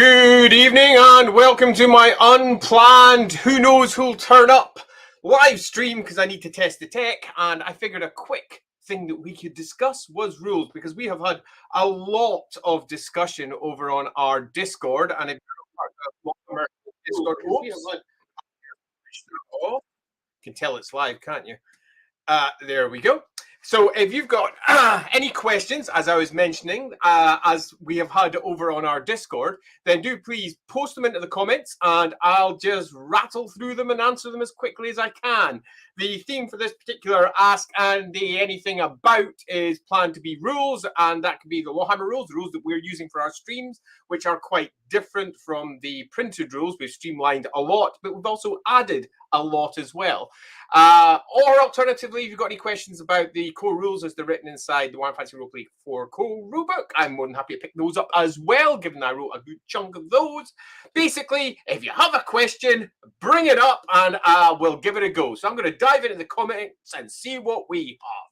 Good evening and welcome to my unplanned who knows who'll turn up live stream because I need to test the tech, and I figured a quick thing that we could discuss was rules because we have had a lot of discussion over on our Discord, and if you're part of LAWhammer Discord, we have had, you can tell it's live, can't you? There we go. So if you've got any questions, as I was mentioning, as we have had over on our Discord, then do please post them into the comments and I'll just rattle through them and answer them as quickly as I can. The theme for this particular Ask Andy Anything About is planned to be rules, and that could be the LAWhammer rules, the rules that we're using for our streams, which are quite different from the printed rules. We've streamlined a lot, but we've also added a lot as well. Or alternatively, if you've got any questions about the core rules as they're written inside the Warren Fantasy Roleplay 4 core rulebook, I'm more than happy to pick those up as well, given I wrote a good chunk of those. Basically, if you have a question, bring it up and we'll give it a go. So I'm going to dive into the comments and see what we have.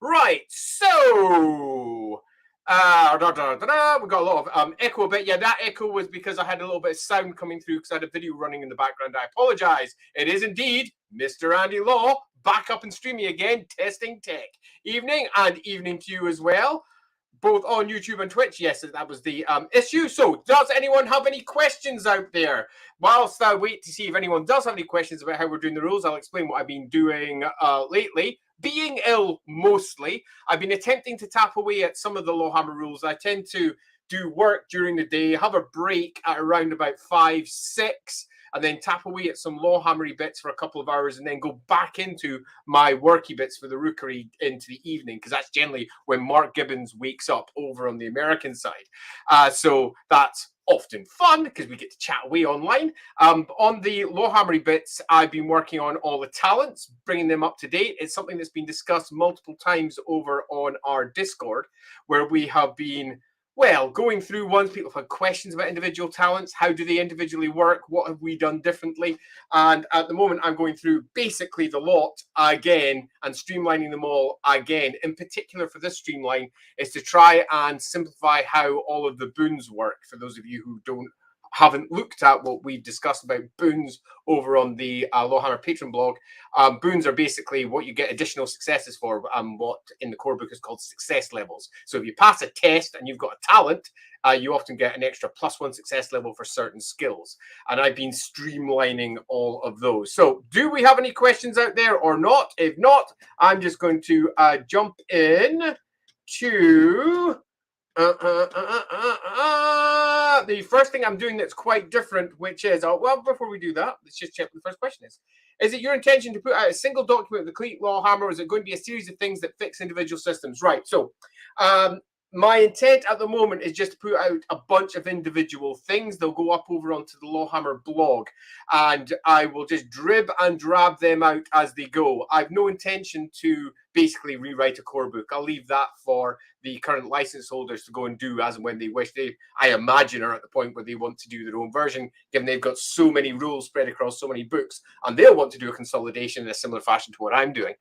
Right, so we got a lot of echo, but yeah, that echo was because I had a little bit of sound coming through because I had a video running in the background. I apologize. It is indeed Mr. Andy Law back up and streaming again, testing tech. Evening, and evening to you as well, both on YouTube and Twitch. Yes, that was the issue. So does anyone have any questions out there? Whilst I wait to see if anyone does have any questions about how we're doing the rules, I'll explain what I've been doing lately. Being ill mostly, I've been attempting to tap away at some of the LAWhammer rules. I tend to do work during the day, have a break at around about 5, 6, and then tap away at some LAWhammery bits for a couple of hours and then go back into my worky bits for the Rookery into the evening, because that's generally when Mark Gibbons wakes up over on the American side. So that's often fun because we get to chat away online. On the LAWhammery bits, I've been working on all the talents, bringing them up to date. It's something that's been discussed multiple times over on our Discord, where we have been, well, going through ones. People have had questions about individual talents. How do they individually work? What have we done differently? And at the moment, I'm going through basically the lot again and streamlining them all again. In particular for this streamline is to try and simplify how all of the boons work. For those of you who haven't looked at what we've discussed about boons over on the LAWhammer patron blog. Boons are basically what you get additional successes for, what in the core book is called success levels. So if you pass a test and you've got a talent, you often get an extra +1 success level for certain skills. And I've been streamlining all of those. So do we have any questions out there or not? If not, I'm just going to jump in to the first thing I'm doing that's quite different, which is, well, before we do that, let's just check what the first question is. Is it your intention to put out a single document with the complete LAWhammer, or is it going to be a series of things that fix individual systems? Right, so my intent at the moment is just to put out a bunch of individual things. They'll go up over onto the LAWhammer blog, and I will just drib and drab them out as they go. I've no intention to basically rewrite a core book. I'll leave that for the current license holders to go and do as and when they wish. They, I imagine, are at the point where they want to do their own version, given they've got so many rules spread across so many books, and they'll want to do a consolidation in a similar fashion to what I'm doing.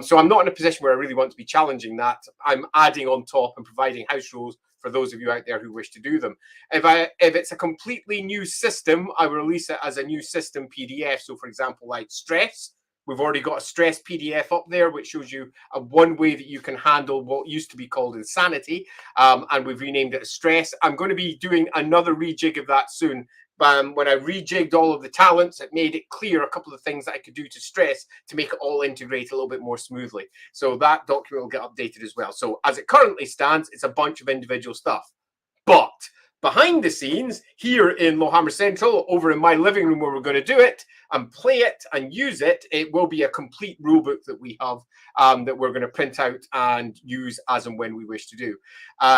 So I'm not in a position where I really want to be challenging that. I'm adding on top and providing house rules for those of you out there who wish to do them. If it's a completely new system, I will release it as a new system PDF. So for example, like stress, we've already got a stress PDF up there, which shows you one way that you can handle what used to be called insanity. And we've renamed it as stress. I'm going to be doing another rejig of that soon. When I rejigged all of the talents, it made it clear a couple of things that I could do to stress to make it all integrate a little bit more smoothly. So that document will get updated as well. So as it currently stands, it's a bunch of individual stuff. But behind the scenes, here in LAWhammer Central, over in my living room where we're going to do it and play it and use it, it will be a complete rulebook that we have that we're going to print out and use as and when we wish to do.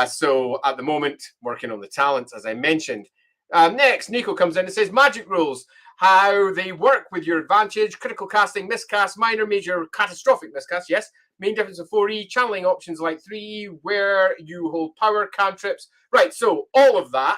So at the moment, working on the talents, as I mentioned. Next, Nico comes in and says, magic rules, how they work with your advantage, critical casting, miscast, minor, major, catastrophic miscast, yes. Main difference of 4E, channeling options like 3E, where you hold power, cantrips. Right, so all of that.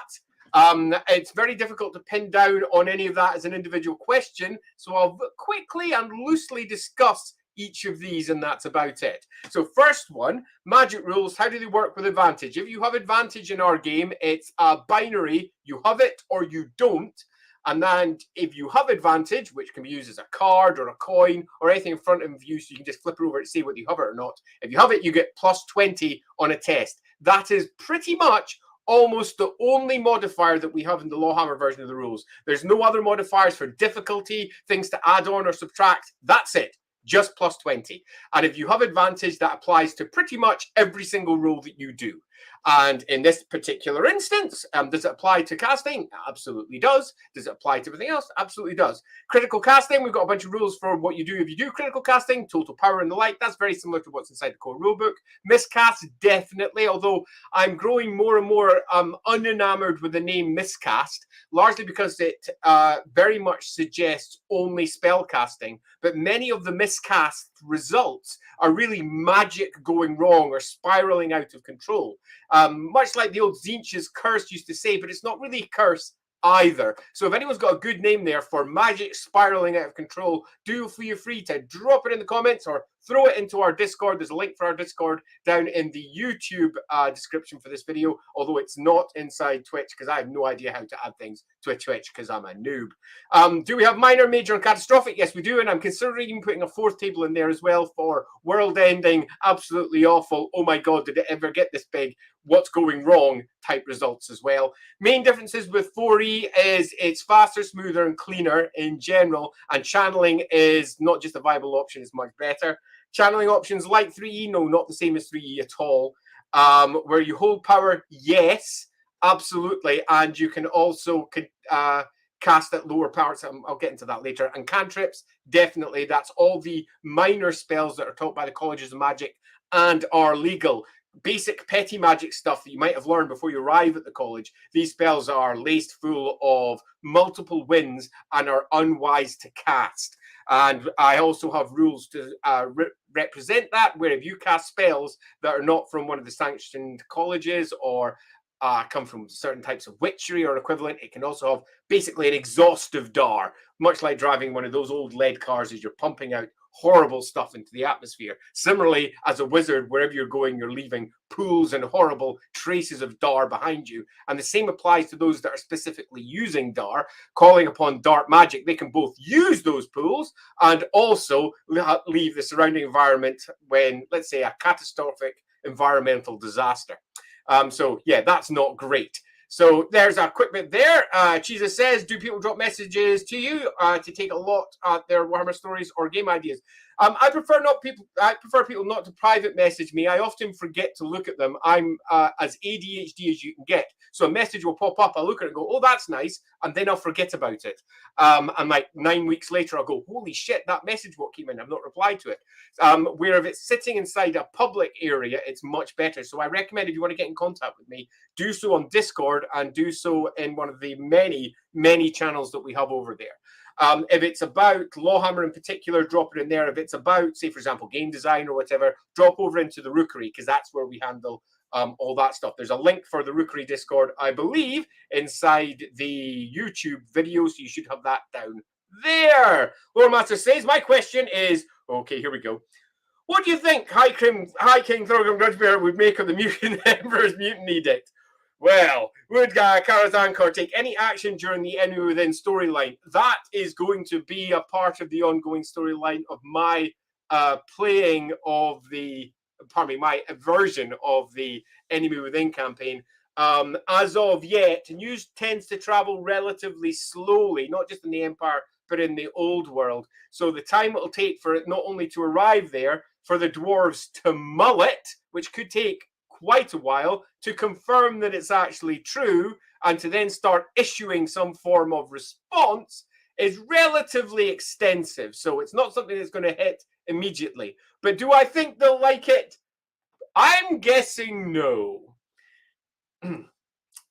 It's very difficult to pin down on any of that as an individual question. So I'll quickly and loosely discuss each of these, and that's about it. So first one, magic rules. How do they work with advantage? If you have advantage in our game, it's a binary. You have it or you don't. And then if you have advantage, which can be used as a card or a coin or anything in front of you, so you can just flip it over to see whether you have it or not. If you have it, you get plus 20 on a test. That is pretty much almost the only modifier that we have in the LAWhammer version of the rules. There's no other modifiers for difficulty, things to add on or subtract. That's it. Just plus 20. And if you have advantage, that applies to pretty much every single rule that you do. And in this particular instance, does it apply to casting? It absolutely does. Does it apply to everything else? Absolutely does. Critical casting, we've got a bunch of rules for what you do if you do critical casting, total power and the like. That's very similar to what's inside the core rulebook. Miscast, definitely, although I'm growing more and more unenamored with the name miscast, largely because it very much suggests only spell casting, but many of the miscast results are really magic going wrong or spiraling out of control. Much like the old Tzeentch's curse used to say, but it's not really a curse either. So if anyone's got a good name there for magic spiraling out of control, do feel free to drop it in the comments or throw it into our Discord. There's a link for our Discord down in the YouTube description for this video, although it's not inside Twitch because I have no idea how to add things to a Twitch because I'm a noob. Do we have minor, major, and catastrophic? Yes, we do, and I'm considering putting a fourth table in there as well for world-ending, absolutely awful, oh my god, did it ever get this big, what's going wrong type results as well. Main differences with 4E is it's faster, smoother, and cleaner in general, and channeling is not just a viable option, it's much better. Channeling options like 3E, no, not the same as 3E at all. Where you hold power, yes, absolutely, and you can also cast at lower powers. I'll get into that later. And cantrips, definitely, that's all the minor spells that are taught by the colleges of magic and are legal. Basic petty magic stuff that you might have learned before you arrive at the college. These spells are laced full of multiple wins and are unwise to cast. And I also have rules to represent that, where if you cast spells that are not from one of the sanctioned colleges or come from certain types of witchery or equivalent, it can also have basically an exhaustive dar, much like driving one of those old lead cars as you're pumping out horrible stuff into the atmosphere. Similarly, as a wizard, wherever you're going, you're leaving pools and horrible traces of dar behind you. And the same applies to those that are specifically using dar, calling upon dark magic. They can both use those pools and also leave the surrounding environment when, let's say, a catastrophic environmental disaster. So yeah, that's not great. So there's a quick bit there. Jesus says, do people drop messages to you to take a lot at their Warhammer stories or game ideas? I prefer people not to private message me. I often forget to look at them. I'm as ADHD as you can get. So a message will pop up. I'll look at it and go, oh, that's nice. And then I'll forget about it. And like 9 weeks later, I'll go, holy shit, that message what came in. I've not replied to it. Where if it's sitting inside a public area, it's much better. So I recommend if you want to get in contact with me, do so on Discord and do so in one of the many, many channels that we have over there. If it's about LAWhammer in particular, drop it in there. If it's about, say, for example, game design or whatever, drop over into the Rookery because that's where we handle all that stuff. There's a link for the Rookery Discord, I believe, inside the YouTube video, so you should have that down there. Lord Master says, my question is, okay, here we go. What do you think High King Thorgrim Grudgebearer would make of the Mutant Emperor's Mutiny Edict? Well, would Karazhan take any action during the Enemy Within storyline? That is going to be a part of the ongoing storyline of my playing of the, my version of the Enemy Within campaign. As of yet, news tends to travel relatively slowly, not just in the Empire, but in the old world. So the time it'll take for it not only to arrive there, for the dwarves to mull it, which could take quite a while, to confirm that it's actually true, and to then start issuing some form of response is relatively extensive. So it's not something that's going to hit immediately. But do I think they'll like it? I'm guessing no.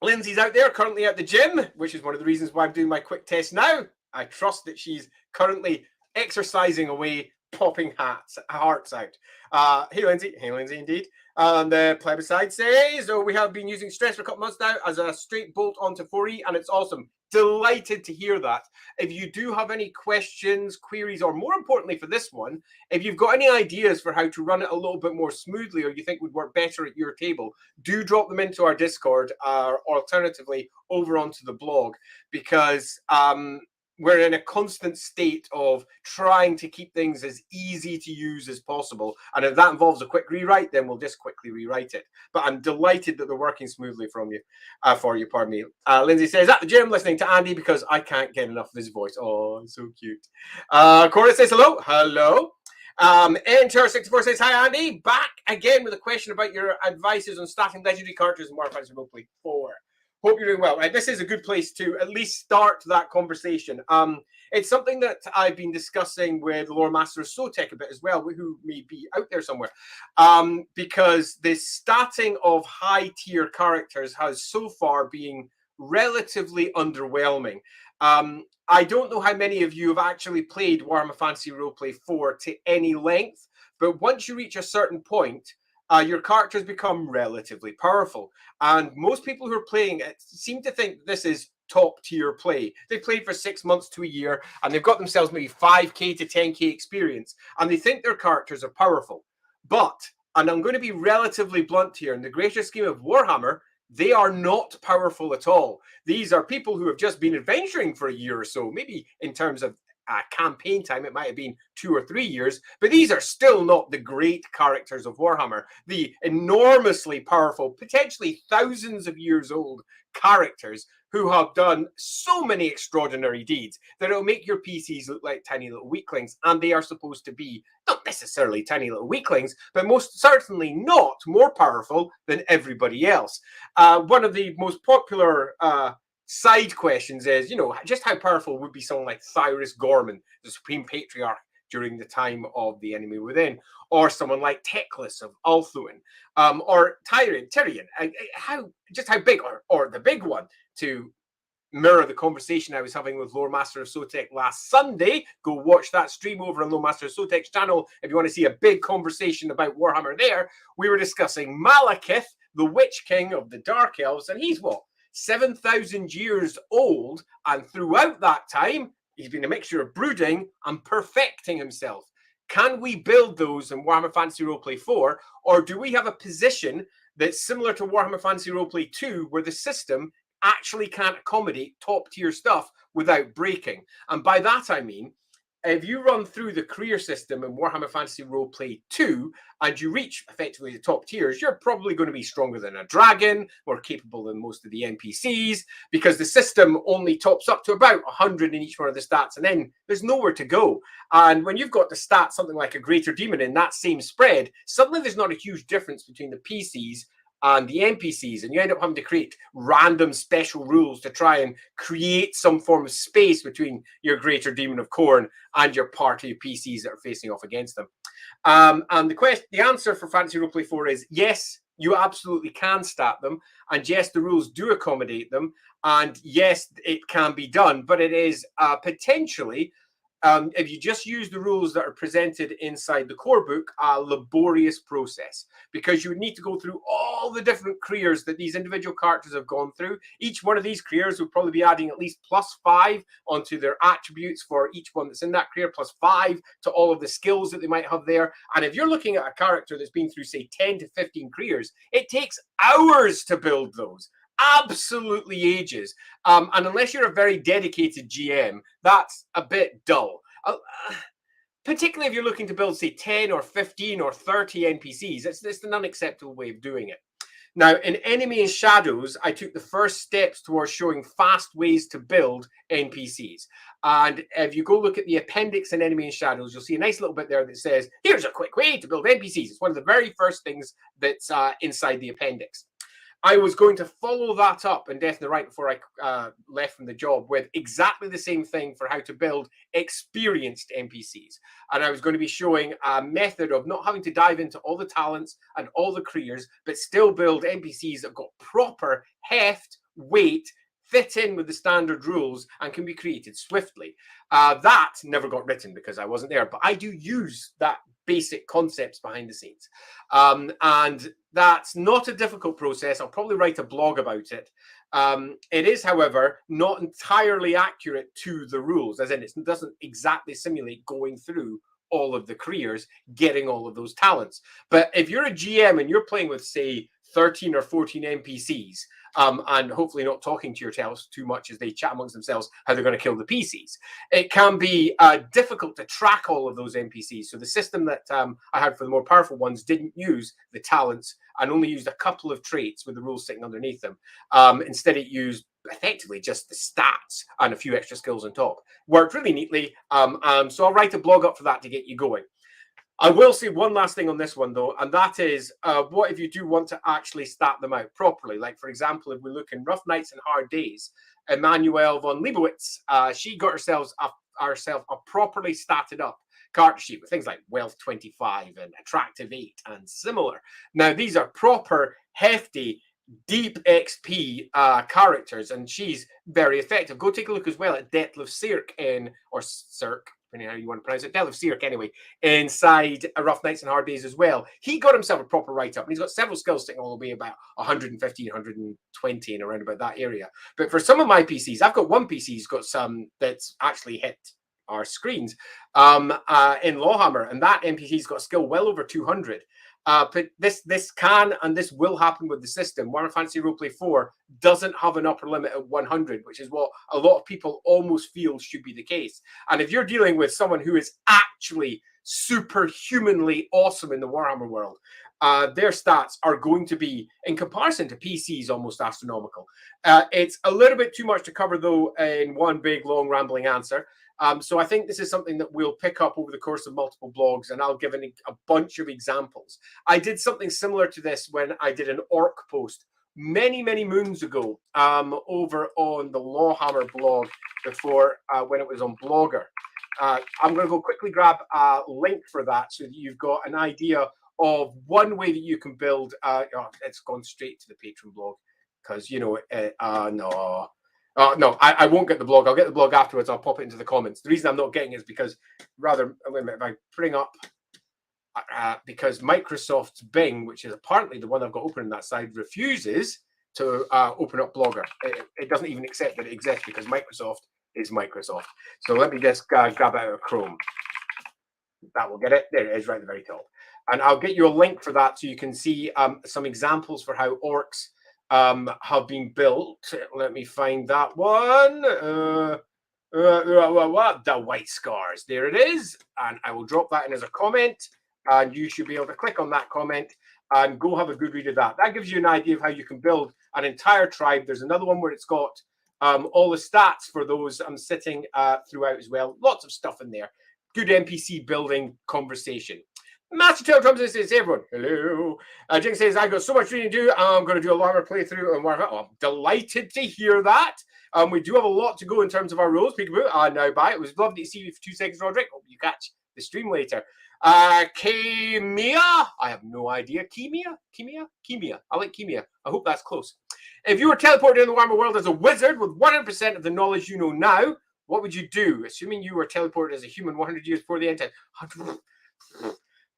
Lindsay's out there currently at the gym, which is one of the reasons why I'm doing my quick test now. I trust that she's currently exercising away popping hearts out. Hey Lindsay, indeed. And the plebiscite says, we have been using stress for a couple months now as a straight bolt onto 4E, and it's awesome. Delighted to hear that. If you do have any questions, queries, or more importantly for this one, if you've got any ideas for how to run it a little bit more smoothly or you think would work better at your table, do drop them into our Discord or alternatively over onto the blog, because we're in a constant state of trying to keep things as easy to use as possible. And if that involves a quick rewrite, then we'll just quickly rewrite it. But I'm delighted that they're working smoothly for you, pardon me. Lindsay says, at the gym listening to Andy because I can't get enough of his voice. Oh, so cute. Cora says, hello. Hello. Enter64 says, hi, Andy. Back again with a question about your advices on starting legendary characters in Warhammer Fantasy Roleplay 4. Hope you're doing well. Right, this is a good place to at least start that conversation. It's something that I've been discussing with Lore Master of Sotek a bit as well, who may be out there somewhere, because the starting of high-tier characters has so far been relatively underwhelming. I don't know how many of you have actually played Warhammer Fantasy Roleplay 4 to any length, but once you reach a certain point, your characters become relatively powerful. And most people who are playing it seem to think this is top tier play. They played for 6 months to a year and they've got themselves maybe 5k to 10k experience and they think their characters are powerful. But, and I'm going to be relatively blunt here, in the greater scheme of Warhammer, they are not powerful at all. These are people who have just been adventuring for a year or so, maybe in terms of campaign time, it might have been 2 or 3 years, but these are still not the great characters of Warhammer, the enormously powerful, potentially thousands of years old characters who have done so many extraordinary deeds that it'll make your PCs look like tiny little weaklings, and they are supposed to be not necessarily tiny little weaklings, but most certainly not more powerful than everybody else. One of the most popular side questions is, just how powerful would be someone like Cyrus Gorman, the Supreme Patriarch during the time of the Enemy Within, or someone like Teclis of Althuan, or Tyrion. How big, or the big one, to mirror the conversation I was having with Lore Master of Sotek last Sunday. Go watch that stream over on Lore Master of Sotek's channel if you want to see a big conversation about Warhammer there. We were discussing Malekith, the Witch King of the Dark Elves, and he's what? 7,000 years old, and throughout that time, he's been a mixture of brooding and perfecting himself. Can we build those in Warhammer Fantasy Roleplay 4, or do we have a position that's similar to Warhammer Fantasy Roleplay 2, where the system actually can't accommodate top-tier stuff without breaking? And by that I mean, if you run through the career system in Warhammer Fantasy Roleplay 2 and you reach effectively the top tiers, you're probably going to be stronger than a dragon, more capable than most of the NPCs, because the system only tops up to about 100 in each one of the stats, and then there's nowhere to go. And when you've got to stat something like a greater demon in that same spread, suddenly there's not a huge difference between the PCs and the NPCs, and you end up having to create random special rules to try and create some form of space between your greater demon of Khorne and your party of PCs that are facing off against them. And the answer for Fantasy Roleplay 4 is yes, you absolutely can stat them, and yes, the rules do accommodate them, and yes, it can be done, but it is potentially, if you just use the rules that are presented inside the core book, a laborious process, because you would need to go through all the different careers that these individual characters have gone through. Each one of these careers would probably be adding at least +5 onto their attributes for each one that's in that career, +5 to all of the skills that they might have there. And if you're looking at a character that's been through, say, 10 to 15 careers, it takes hours to build those. Absolutely ages. And unless you're a very dedicated GM, that's a bit dull. Particularly if you're looking to build, say, 10 or 15 or 30 NPCs, it's an unacceptable way of doing it. Now, in Enemy and Shadows, I took the first steps towards showing fast ways to build NPCs. And if you go look at the appendix in Enemy and Shadows, you'll see a nice little bit there that says, here's a quick way to build NPCs. It's one of the very first things that's inside the appendix. I was going to follow that up in Death in the Right before I left from the job with exactly the same thing for how to build experienced NPCs. And I was going to be showing a method of not having to dive into all the talents and all the careers, but still build NPCs that have got proper heft, weight, fit in with the standard rules and can be created swiftly. That never got written because I wasn't there, but I do use that basic concepts behind the scenes. And that's not a difficult process. I'll probably write a blog about it. It is, however, not entirely accurate to the rules, as in it doesn't exactly simulate going through all of the careers, getting all of those talents. But if you're a GM and you're playing with, say, 13 or 14 NPCs, and hopefully not talking to yourselves too much as they chat amongst themselves how they're going to kill the PCs, it can be difficult to track all of those NPCs. So the system that I had for the more powerful ones didn't use the talents and only used a couple of traits with the rules sitting underneath them. Instead, it used effectively just the stats and a few extra skills on top. Worked really neatly. So I'll write a blog up for that to get you going. I will say one last thing on this one, though, and that is what if you do want to actually stat them out properly? Like, for example, if we look in Rough Nights and Hard Days, Emanuelle von Leibowitz, she got herself a properly statted up character sheet with things like Wealth 25 and Attractive 8 and similar. Now, these are proper, hefty, deep XP characters, and she's very effective. Go take a look as well at Detlef Sierck or Sirk, depending on how you want to pronounce it, Detlef Sierck anyway, inside Rough Nights and Hard Days as well. He got himself a proper write-up, and he's got several skills sticking all the way about 150, 120 and around about that area. But for some of my PCs, I've got one PC who's got some that's actually hit our screens in LAWhammer, and that NPC's got a skill well over 200. But this can and this will happen with the system. Warhammer Fantasy Roleplay 4 doesn't have an upper limit of 100, which is what a lot of people almost feel should be the case. And if you're dealing with someone who is actually superhumanly awesome in the Warhammer world, their stats are going to be, in comparison to PCs, almost astronomical. It's a little bit too much to cover, though, in one big, long, rambling answer. So I think this is something that we'll pick up over the course of multiple blogs, and I'll give a bunch of examples. I did something similar to this when I did an orc post many, many moons ago over on the LAWhammer blog before when it was on Blogger. I'm going to go quickly grab a link for that so that you've got an idea of one way that you can build. It's gone straight to the Patreon blog because, you know, no. No, I won't get the blog. I'll get the blog afterwards. I'll pop it into the comments. The reason I'm not getting it is because wait a minute, if I bring up, because Microsoft's Bing, which is apparently the one I've got open on that side, refuses to open up Blogger. It doesn't even accept that it exists because Microsoft is Microsoft. So let me just grab it out of Chrome. That will get it. There it is, right at the very top. And I'll get you a link for that so you can see some examples for how orcs have been built. Let me find that one. The White Scars. There it is. And I will drop that in as a comment. And you should be able to click on that comment and go have a good read of that. That gives you an idea of how you can build an entire tribe. There's another one where it's got all the stats for those sitting throughout as well. Lots of stuff in there. Good NPC building conversation. Master Tail Drums says, hey everyone, hello. Jinx says, I got so much reading to do. I'm going to do a LAWhammer playthrough. And I'm delighted to hear that. We do have a lot to go in terms of our rules. Peekaboo, now bye. It was lovely to see you for 2 seconds, Roderick. Hope you catch the stream later. Kemia, I have no idea. Kemia. I like Kemia. I hope that's close. If you were teleported in the Warhammer world as a wizard with 100% of the knowledge you know now, what would you do? Assuming you were teleported as a human 100 years before the end time.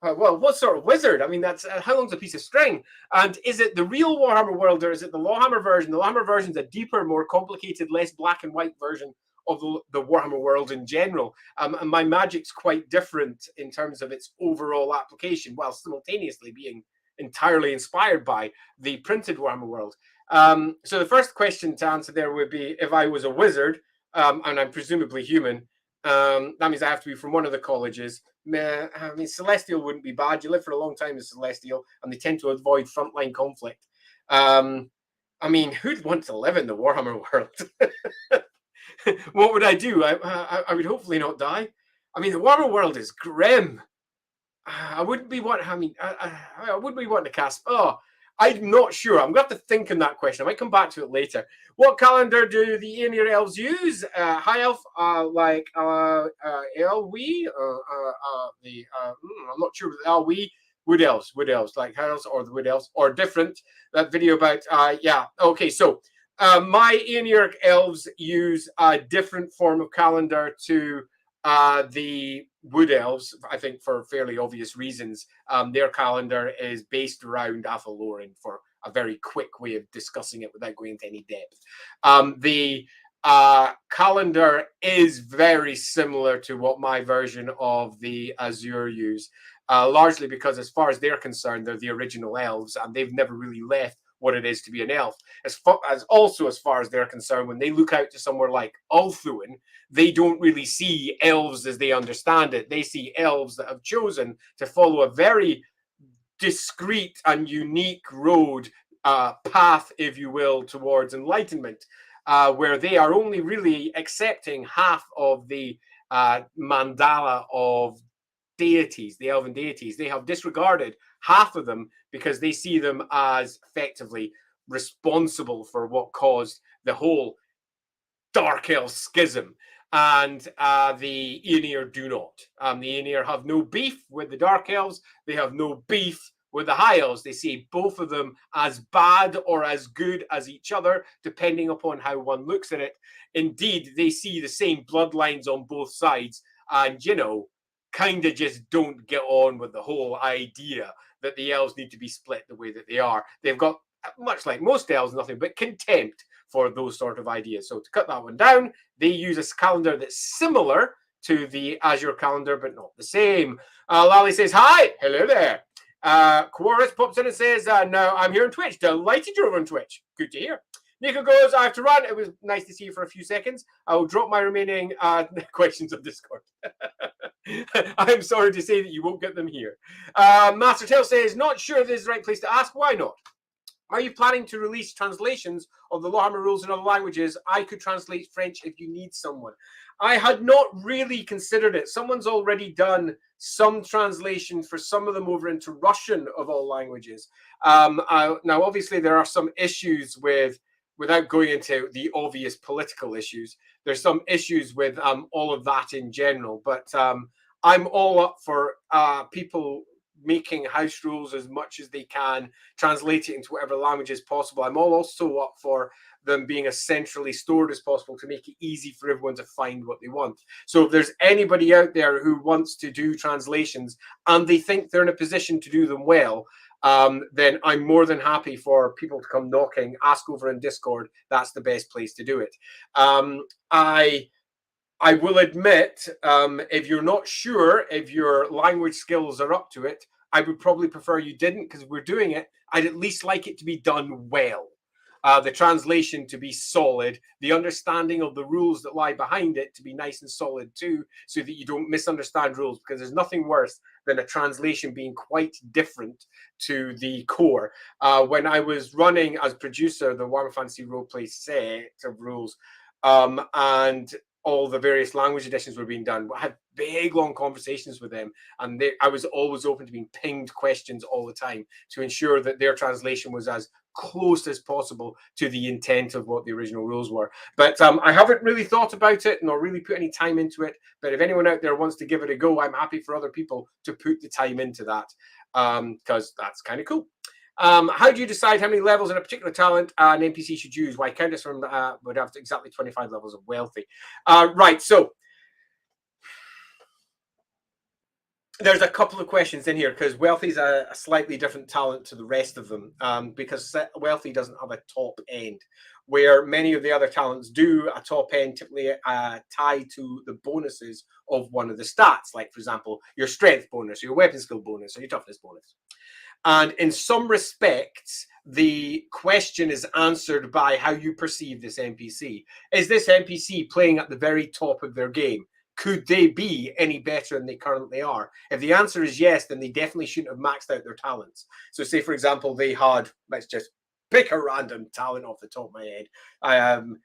Well, what sort of wizard? I mean, that's how long's a piece of string? And is it the real Warhammer world or is it the LAWhammer version? The LAWhammer version is a deeper, more complicated, less black and white version of the Warhammer world in general. And my magic's quite different in terms of its overall application, while simultaneously being entirely inspired by the printed Warhammer world. So the first question to answer there would be, if I was a wizard, and I'm presumably human, that means I have to be from one of the colleges. I mean, Celestial wouldn't be bad. You live for a long time as Celestial, and they tend to avoid frontline conflict. I mean, who'd want to live in the Warhammer world? What would I do? I would hopefully not die. I mean, the Warhammer world is grim. I wouldn't be wanting. I mean, I wouldn't be wanting to cast. Oh, I'm not sure. I'm going to have to think on that question. I might come back to it later. What calendar do the Aenir elves use? High elf, like Elwee? I'm not sure. Elwee, wood elves, like high elves or the wood elves, or different. That video about, yeah. Okay, so My Aeonic elves use a different form of calendar to the wood elves, I think for fairly obvious reasons. Their calendar is based around Athellorin, for a very quick way of discussing it without going into any depth. The calendar is very similar to what my version of the Azure use, largely because as far as they're concerned, they're the original elves and they've never really left what it is to be an elf. As far as they're concerned, when they look out to somewhere like Ulthuan, they don't really see elves as they understand it. They see elves that have chosen to follow a very discrete and unique road, path, if you will, towards enlightenment, where they are only really accepting half of the mandala of deities, the elven deities. They have disregarded half of them because they see them as effectively responsible for what caused the whole Dark Elf schism. And the Aeonir do not. The Aeonir have no beef with the Dark Elves. They have no beef with the High Elves. They see both of them as bad or as good as each other, depending upon how one looks at it. Indeed, they see the same bloodlines on both sides, and, you know, kind of just don't get on with the whole idea that the elves need to be split the way that they are. They've got, much like most elves, nothing but contempt for those sort of ideas. So to cut that one down, they use a calendar that's similar to the Azure calendar, but not the same. Lally says, hi, hello there. Quaris pops in and says, no, I'm here on Twitch. Delighted you're over on Twitch. Good to hear. Nico goes, I have to run. It was nice to see you for a few seconds. I will drop my remaining questions on Discord. I'm sorry to say that you won't get them here. Master Tail says, not sure this is the right place to ask. Why not? Are you planning to release translations of the LAWhammer rules in other languages? I could translate French if you need someone. I had not really considered it. Someone's already done some translation for some of them over into Russian, of all languages. Now, obviously, there are some issues with, without going into the obvious political issues, there's some issues with all of that in general. But I'm all up for people making house rules as much as they can, translate it into whatever language is possible. I'm also up for them being as centrally stored as possible to make it easy for everyone to find what they want. So if there's anybody out there who wants to do translations and they think they're in a position to do them well, then I'm more than happy for people to come knocking, ask over in Discord. That's the best place to do it. I will admit, if you're not sure if your language skills are up to it, I would probably prefer you didn't, because if we're doing it, I'd at least like it to be done well. The translation to be solid, the understanding of the rules that lie behind it to be nice and solid too, so that you don't misunderstand rules, because there's nothing worse than a translation being quite different to the core. When I was running as producer the Warhammer Fantasy Roleplay set of rules, and all the various language editions were being done, I had big long conversations with them, and I was always open to being pinged questions all the time to ensure that their translation was as close as possible to the intent of what the original rules were. But I haven't really thought about it nor really put any time into it. But if anyone out there wants to give it a go, I'm happy for other people to put the time into that, because that's kind of cool. How do you decide how many levels in a particular talent an NPC should use? Why Countess from would have exactly 25 levels of wealthy. Right, so there's a couple of questions in here, because wealthy is a slightly different talent to the rest of them, because wealthy doesn't have a top end, where many of the other talents do. A top end typically tied to the bonuses of one of the stats, like, for example, your strength bonus, your weapon skill bonus, or your toughness bonus. And in some respects, the question is answered by how you perceive this NPC. Is this NPC playing at the very top of their game? Could they be any better than they currently are? If the answer is yes, then they definitely shouldn't have maxed out their talents. So say, for example, they had, let's just pick a random talent off the top of my head,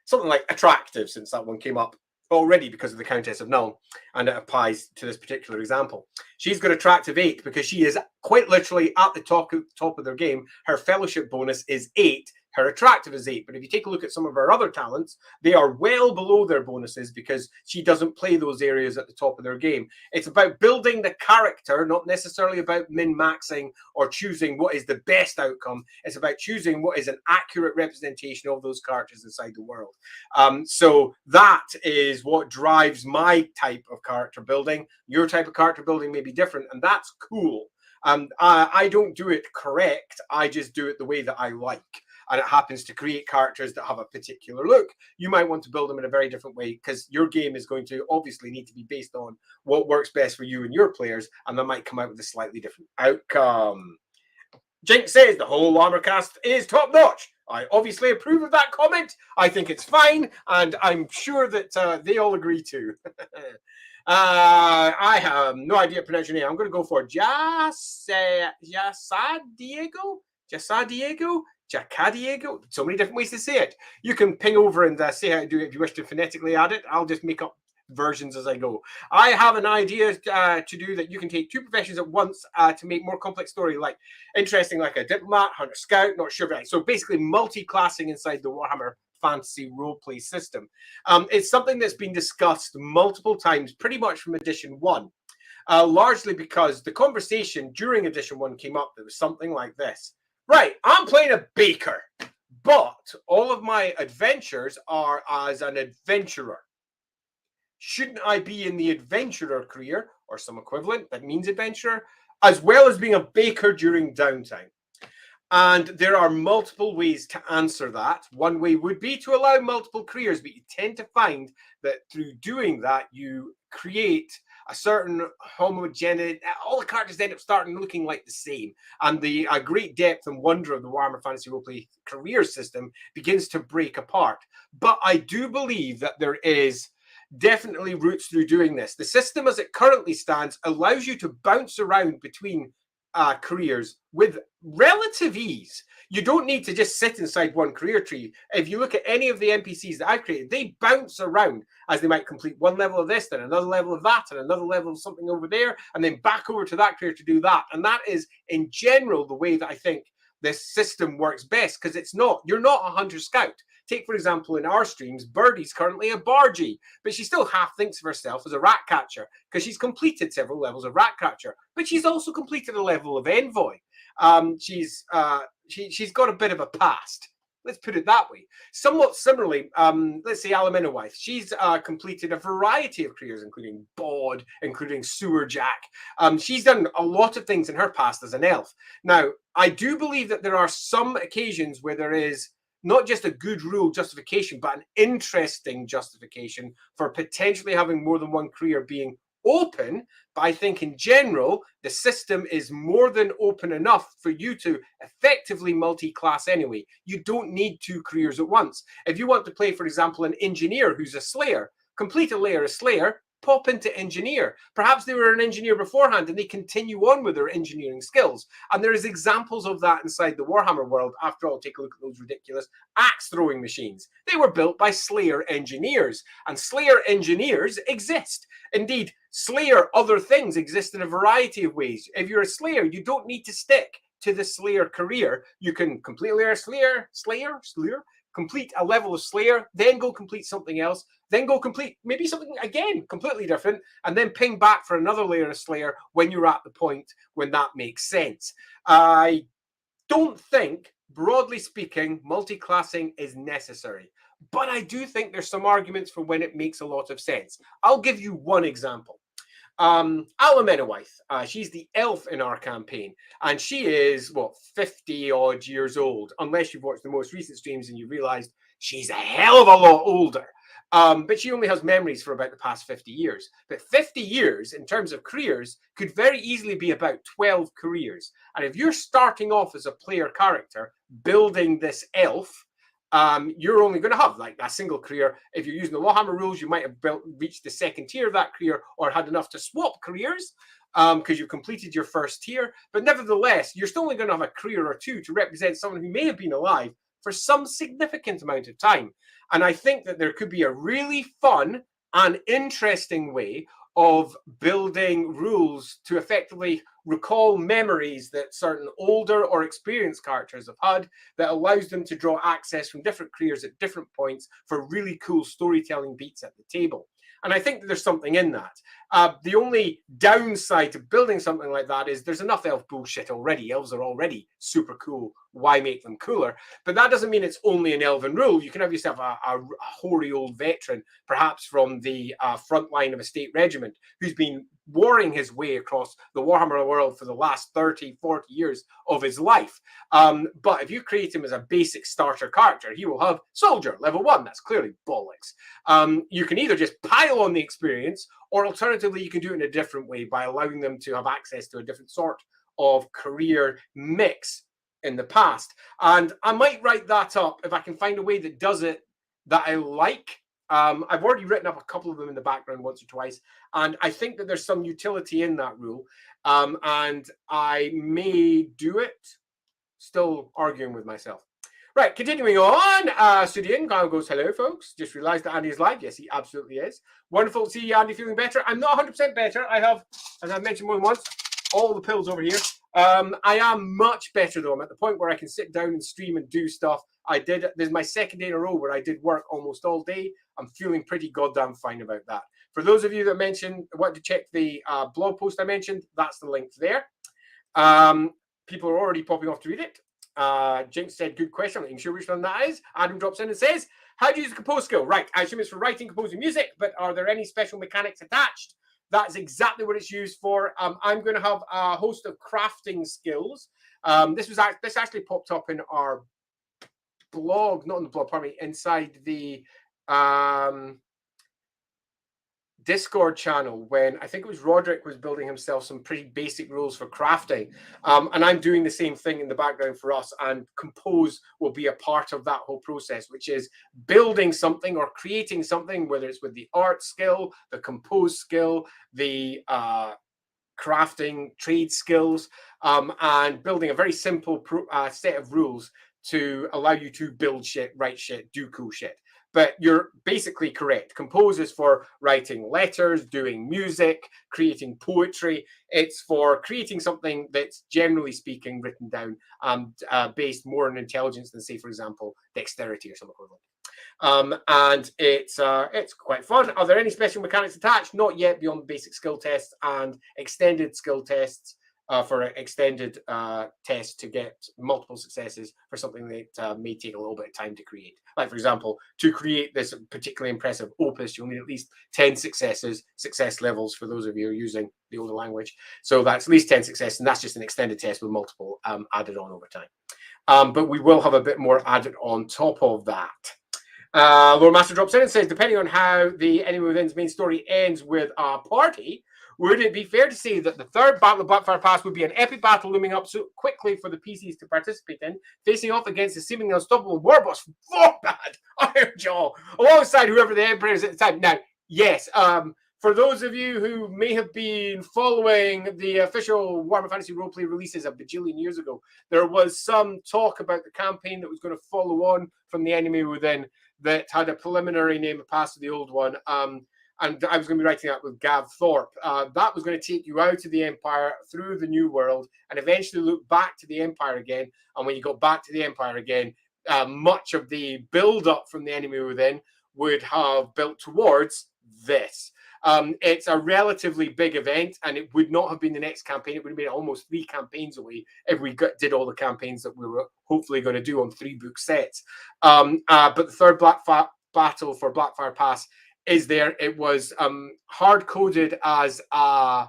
something like attractive, since that one came up already because of the Countess of Null, and it applies to this particular example. She's got attractive 8 because she is quite literally at the top of their game. Her fellowship bonus is 8. her attractive is 8. But if you take a look at some of her other talents, they are well below their bonuses because she doesn't play those areas at the top of their game. It's about building the character, not necessarily about min-maxing or choosing what is the best outcome. It's about choosing what is an accurate representation of those characters inside the world. So that is what drives my type of character building. Your type of character building may be different, and that's cool. I don't do it correct. I just do it the way that I like. And it happens to create characters that have a particular look. You might want to build them in a very different way because your game is going to obviously need to be based on what works best for you and your players, and that might come out with a slightly different outcome. Jinx says the whole LAWhammer cast is top notch. I obviously approve of that comment. I think it's fine, and I'm sure that they all agree too. I have no idea how to pronounce your name. I'm going to go for Jasadiego. So many different ways to say it. You can ping over and say how to do it if you wish to phonetically add it. I'll just make up versions as I go. I have an idea to do that. You can take 2 professions at once to make more complex story, like interesting, like a diplomat, hunter, scout. Not sure, right? So basically, multi-classing inside the Warhammer Fantasy roleplay system. It's something that's been discussed multiple times, pretty much from edition 1. Largely because the conversation during edition 1 came up. There was something like this. Right, I'm playing a baker, but all of my adventures are as an adventurer. Shouldn't I be in the adventurer career or some equivalent that means adventurer, as well as being a baker during downtime? And there are multiple ways to answer that. One way would be to allow multiple careers, but you tend to find that through doing that, you create a certain homogeneity. All the characters end up starting looking like the same. And the great depth and wonder of the Warhammer Fantasy Roleplay career system begins to break apart. But I do believe that there is definitely routes through doing this. The system as it currently stands allows you to bounce around between careers with relative ease. You don't need to just sit inside one career tree. If you look at any of the NPCs that I've created, they bounce around as they might complete one level of this, then another level of that, and another level of something over there, and then back over to that career to do that. And that is, in general, the way that I think this system works best, because you're not a hunter scout. Take, for example, in our streams, Birdie's currently a bargee, but she still half thinks of herself as a rat catcher because she's completed several levels of rat catcher, but she's also completed a level of envoy. She's got a bit of a past. Let's put it that way. Somewhat similarly, let's say LAWhammer. She's completed a variety of careers, including bod, including sewer jack. She's done a lot of things in her past as an elf. Now, I do believe that there are some occasions where there is not just a good rule justification, but an interesting justification for potentially having more than one career being open. But I think in general, the system is more than open enough for you to effectively multi-class anyway. You don't need 2 careers at once. If you want to play, for example, an engineer who's a slayer, complete a layer of slayer, pop into engineer. Perhaps they were an engineer beforehand and they continue on with their engineering skills. And there is examples of that inside the Warhammer world. After all, take a look at those ridiculous axe throwing machines. They were built by Slayer engineers, and Slayer engineers exist. Indeed, Slayer other things exist in a variety of ways. If you're a Slayer, you don't need to stick to the Slayer career. You can complete a layer of Slayer, complete a level of Slayer, then go complete something else, then go complete maybe something again completely different, and then ping back for another layer of Slayer when you're at the point when that makes sense. I don't think, broadly speaking, multi-classing is necessary, but I do think there's some arguments for when it makes a lot of sense. I'll give you one example. LAWhammer, she's the elf in our campaign, and she is 50 odd years old, unless you've watched the most recent streams and you realized she's a hell of a lot older. But she only has memories for about the past 50 years. But 50 years in terms of careers could very easily be about 12 careers. And if you're starting off as a player character building this elf, you're only going to have like a single career. If you're using the LAWhammer rules, you might have reached the second tier of that career or had enough to swap careers because you've completed your first tier. But nevertheless, you're still only going to have a career or 2 to represent someone who may have been alive for some significant amount of time. And I think that there could be a really fun and interesting way of building rules to effectively recall memories that certain older or experienced characters have had, that allows them to draw access from different careers at different points for really cool storytelling beats at the table. And I think that there's something in that. The only downside to building something like that is there's enough elf bullshit already. Elves are already super cool. Why make them cooler? But that doesn't mean it's only an elven rule. You can have yourself a hoary old veteran, perhaps from the front line of a state regiment, who's been warring his way across the Warhammer world for the last 30, 40 years of his life. But if you create him as a basic starter character, he will have soldier, level 1. That's clearly bollocks. You can either just pile on the experience, or alternatively, you can do it in a different way by allowing them to have access to a different sort of career mix in the past. And I might write that up if I can find a way that does it that I like. I've already written up a couple of them in the background once or twice, and I think that there's some utility in that rule, and I may do it. Still arguing with myself. Right, continuing on. Sudian goes, hello, folks. Just realized that Andy is live. Yes, he absolutely is. Wonderful to see you, Andy, feeling better. I'm not 100% better. I have, as I've mentioned more than once, all the pills over here. I am much better, though. I'm at the point where I can sit down and stream and do stuff. This is my second day in a row where I did work almost all day. I'm feeling pretty goddamn fine about that. For those of you that want to check the blog post I mentioned, that's the link there. People are already popping off to read it. Jinx said, good question. I'm not even sure which one that is. Adam drops in and says, how do you use the compose skill? Right, I assume it's for writing, composing music, but are there any special mechanics attached? That's exactly what it's used for. I'm going to have a host of crafting skills. This actually popped up in our blog, not in the blog, pardon me, inside the Discord channel, when I think it was Roderick was building himself some pretty basic rules for crafting, and I'm doing the same thing in the background for us, and compose will be a part of that whole process, which is building something or creating something, whether it's with the art skill, the compose skill, the crafting trade skills, and building a very simple set of rules to allow you to build shit, write shit, do cool shit. But you're basically correct. Compose is for writing letters, doing music, creating poetry. It's for creating something that's, generally speaking, written down based more on intelligence than, say, for example, dexterity or something equivalent. And it's quite fun. Are there any special mechanics attached? Not yet, beyond the basic skill tests and extended skill tests. For extended tests to get multiple successes for something that may take a little bit of time to create. Like, for example, to create this particularly impressive opus, you'll need at least 10 success levels for those of you who are using the older language. So that's at least 10 successes, and that's just an extended test with multiple added on over time. But we will have a bit more added on top of that. Lord Master drops in and says, depending on how the Enemy Within's main story ends with a party, would it be fair to say that the third battle of Blackfire Pass would be an epic battle looming up so quickly for the PCs to participate in, facing off against the seemingly unstoppable war boss Forbad Ironjaw, alongside whoever the Emperor is at the time? Now, yes, for those of you who may have been following the official Warhammer Fantasy Roleplay releases a bajillion years ago, there was some talk about the campaign that was going to follow on from the Enemy Within that had a preliminary name past to the old one. And I was going to be writing that with Gav Thorpe. That was going to take you out of the Empire, through the New World, and eventually loop back to the Empire again. And when you got back to the Empire again, much of the build-up from the Enemy Within would have built towards this. It's a relatively big event, and it would not have been the next campaign. It would have been almost 3 campaigns away if we did all the campaigns that we were hopefully going to do on 3-book sets. But the third battle for Blackfire Pass is there. It was hard-coded as a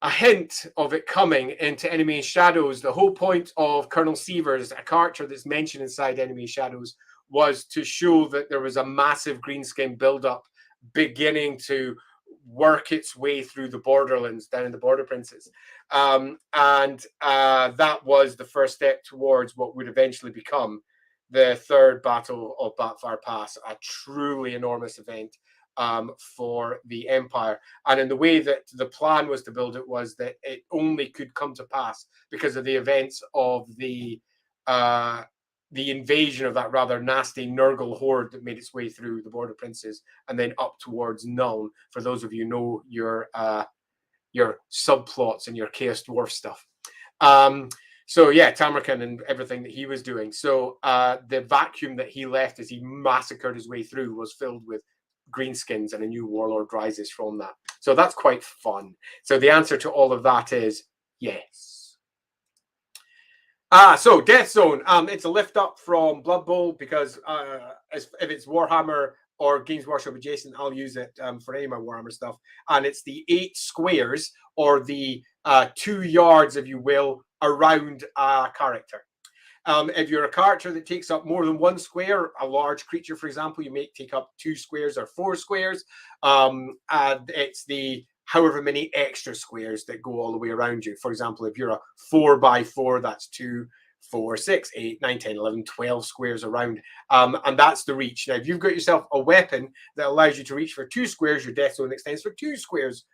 hint of it coming into Enemy in Shadows. The whole point of Colonel Sievers, a character that's mentioned inside Enemy in Shadows, was to show that there was a massive greenskin build-up beginning to work its way through the borderlands down in the Border Princes. And that was the first step towards what would eventually become the third battle of Blackfire Pass, a truly enormous event for the Empire. And in the way that the plan was to build it was that it only could come to pass because of the events of the the invasion of that rather nasty Nurgle horde that made its way through the Border Princes and then up towards Nuln. For those of you who know your subplots and your Chaos Dwarf stuff. So yeah, Tamarkin and everything that he was doing. So the vacuum that he left as he massacred his way through was filled with greenskins, and a new warlord rises from that. So that's quite fun. So the answer to all of that is yes. So Death Zone. It's a lift up from Blood Bowl because if it's Warhammer or Games Workshop adjacent, I'll use it for any of my Warhammer stuff. And it's the 8 squares, or the 2 yards, if you will, around a character. If you're a character that takes up more than 1 square, a large creature, for example, you may take up 2 squares or 4 squares. And it's the however many extra squares that go all the way around you. For example, if you're a 4x4, that's 2, 4, 6, 8, 9, 10, 11, 12 squares around. And that's the reach. Now, if you've got yourself a weapon that allows you to reach for 2 squares, your Death Zone extends for 2 squares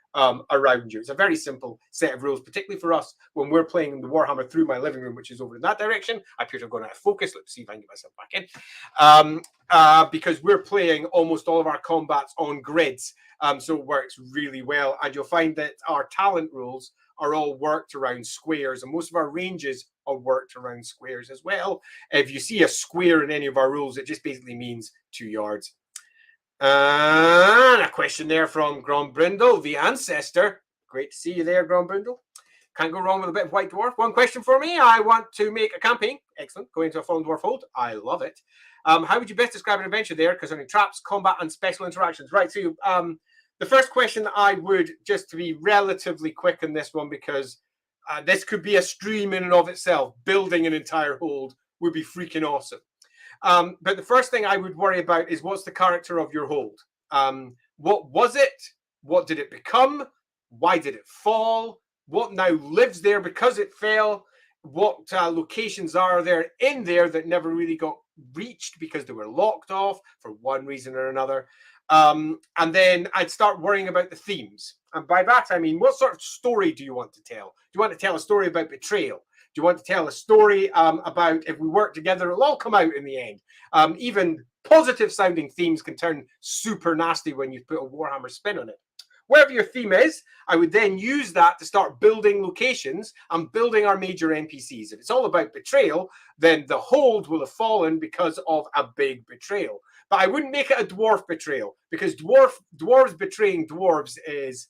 around you. It's a very simple set of rules, particularly for us when we're playing the Warhammer through my living room, which is over in that direction. I appear to have gone out of focus. Let's see if I can get myself back in. Because we're playing almost all of our combats on grids. So it works really well. And you'll find that our talent rules are all worked around squares, and most of our ranges are worked around squares as well. If you see a square in any of our rules, it just basically means 2 yards. And a question there from Grombrindle, the ancestor. Great to see you there, Grombrindle. Can't go wrong with a bit of White Dwarf. One question for me. I want to make a campaign. Excellent. Going to a Fallen Dwarf hold. I love it. How would you best describe an adventure there concerning traps, combat, and special interactions? Right. So the first question, I would, just to be relatively quick on this one, because this could be a stream in and of itself. Building an entire hold would be freaking awesome. But the first thing I would worry about is, what's the character of your hold? What was it? What did it become? Why did it fall? What now lives there because it fell? What locations are there in there that never really got reached because they were locked off for one reason or another? And then I'd start worrying about the themes. And by that, I mean, what sort of story do you want to tell? Do you want to tell a story about betrayal? Do you want to tell a story about if we work together, it'll all come out in the end? Even positive sounding themes can turn super nasty when you put a Warhammer spin on it. Wherever your theme is, I would then use that to start building locations and building our major NPCs. If it's all about betrayal, then the hold will have fallen because of a big betrayal. But I wouldn't make it a dwarf betrayal, because dwarves betraying dwarves is,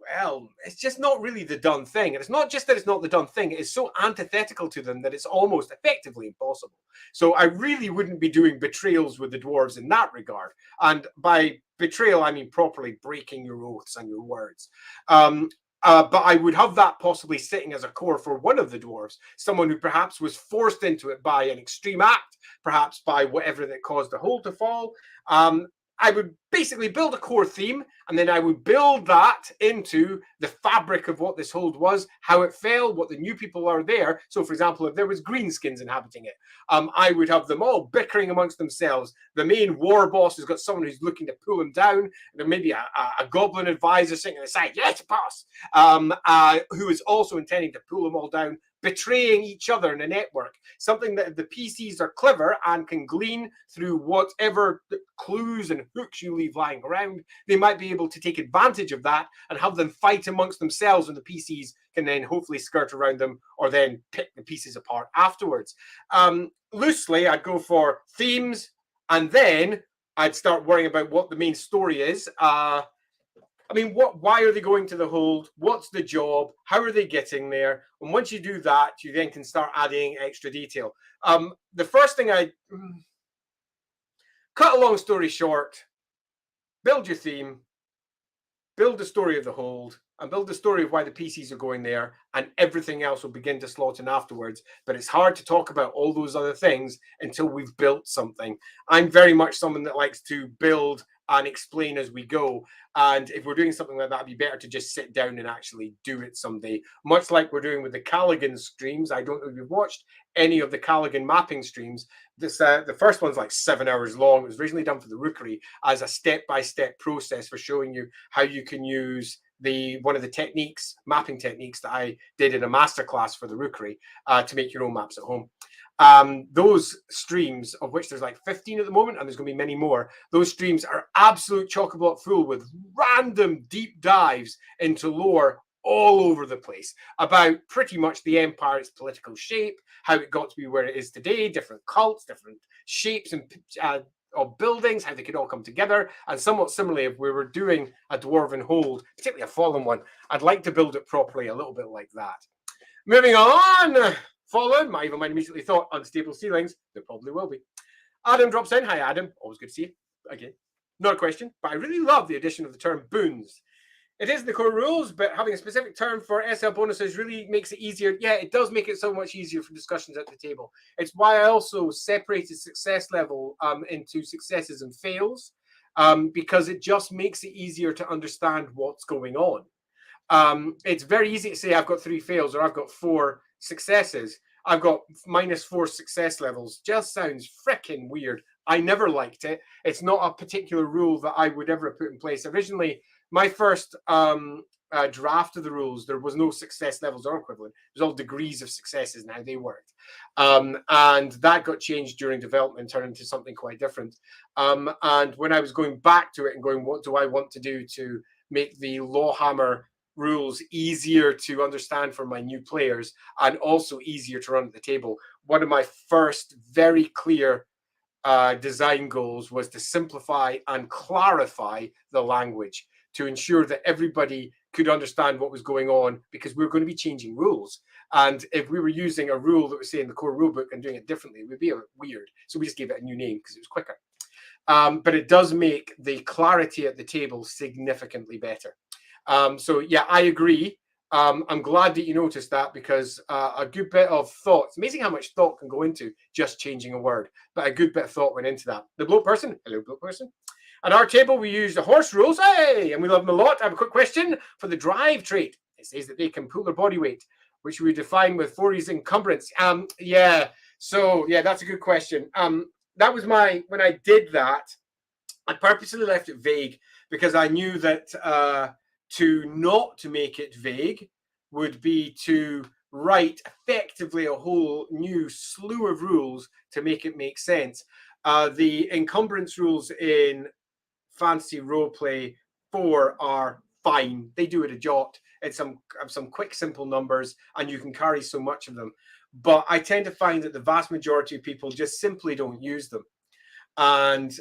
well, it's just not really the done thing. And it's not just that it's not the done thing, it's so antithetical to them that it's almost effectively impossible. So I really wouldn't be doing betrayals with the dwarves in that regard. And by betrayal, I mean properly breaking your oaths and your words. But I would have that possibly sitting as a core for one of the dwarves, someone who perhaps was forced into it by an extreme act, perhaps by whatever that caused the hold to fall. I would basically build a core theme, and then I would build that into the fabric of what this hold was, how it fell, what the new people are there. So, for example, if there was greenskins inhabiting it, I would have them all bickering amongst themselves. The main war boss has got someone who's looking to pull him down. And there may be a goblin advisor sitting on the side, yes, boss, who is also intending to pull them all down, betraying each other in a network. Something that the PCs are clever and can glean through whatever clues and hooks you leave lying around, they might be able to take advantage of that and have them fight amongst themselves, and the PCs can then hopefully skirt around them or then pick the pieces apart afterwards. Loosely, I'd go for themes, and then I'd start worrying about what the main story is. I mean, why are they going to the hold? What's the job? How are they getting there? And once you do that, you then can start adding extra detail. The first thing cut a long story short, build your theme, build the story of the hold, and build the story of why the PCs are going there, and everything else will begin to slot in afterwards. But it's hard to talk about all those other things until we've built something. I'm very much someone that likes to build and explain as we go. And if we're doing something like that, it'd be better to just sit down and actually do it someday. Much like we're doing with the Callaghan streams. I don't know if you've watched any of the Callaghan mapping streams. This the first one's like 7 hours long. It was originally done for the Rookery as a step-by-step process for showing you how you can use one of the mapping techniques that I did in a masterclass for the Rookery to make your own maps at home. Those streams, of which there's like 15 at the moment, and there's going to be many more, those streams are absolute chock-a-block full with random deep dives into lore all over the place about pretty much the empire's political shape, how it got to be where it is today, different cults, different shapes and of buildings, how they could all come together. And somewhat similarly, if we were doing a dwarven hold, particularly a fallen one, I'd like to build it properly a little bit like that. Moving on, fallen, my evil mind immediately thought unstable ceilings. There probably will be. Adam drops in. Hi, Adam. Always good to see you. Again, not a question, but I really love the addition of the term boons. It is the core rules, but having a specific term for SL bonuses really makes it easier. Yeah, it does make it so much easier for discussions at the table. It's why I also separated success level into successes and fails, because it just makes it easier to understand what's going on. It's very easy to say I've got 3 fails or I've got 4 successes. I've got -4 success levels. Just sounds freaking weird. I never liked it. It's not a particular rule that I would ever put in place. Originally, my first draft of the rules, there was no success levels or equivalent. It was all degrees of successes and how they worked. And that got changed during development, turned into something quite different. And when I was going back to it and going, what do I want to do to make the LAWhammer rules easier to understand for my new players and also easier to run at the table, one of my first very clear design goals was to simplify and clarify the language to ensure that everybody could understand what was going on, because we were going to be changing rules. And if we were using a rule that was saying the core rule book and doing it differently, it would be a bit weird. So we just gave it a new name because it was quicker. But it does make the clarity at the table significantly better. So yeah, I agree. I'm glad that you noticed that, because a good bit of thought, it's amazing how much thought can go into just changing a word, but a good bit of thought went into that. The bloke person, hello bloke person. At our table, we use the horse rules, hey, and we love them a lot. I have a quick question for the drive trait. It says that they can pull their body weight, which we define with 4's encumbrance. Yeah, so yeah, that's a good question. That was when I did that, I purposely left it vague because I knew that to make it vague would be to write effectively a whole new slew of rules to make it make sense. The encumbrance rules in Fantasy Roleplay 4 are fine. They do it a jot. It's some quick, simple numbers, and you can carry so much of them. But I tend to find that the vast majority of people just simply don't use them. And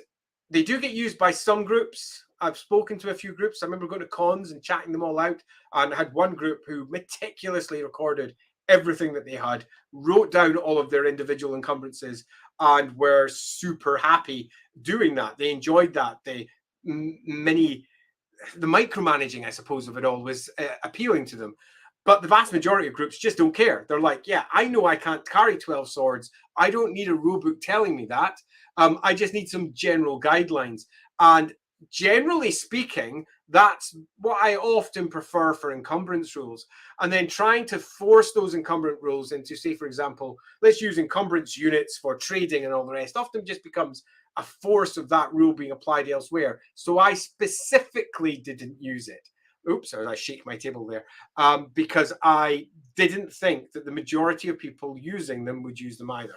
they do get used by some groups. I've spoken to a few groups. I remember going to cons and chatting them all out, and had one group who meticulously recorded everything that they had, wrote down all of their individual encumbrances, and were super happy doing that. They enjoyed that. The micromanaging, I suppose, of it all was appealing to them. But the vast majority of groups just don't care. They're like, yeah, I know I can't carry 12 swords. I don't need a rulebook telling me that. I just need some general guidelines. And generally speaking, that's what I often prefer for encumbrance rules. And then trying to force those encumbrance rules into, say, for example, let's use encumbrance units for trading and all the rest, often just becomes a force of that rule being applied elsewhere. So I specifically didn't use it. Oops, I shake my table there, because I didn't think that the majority of people using them would use them either.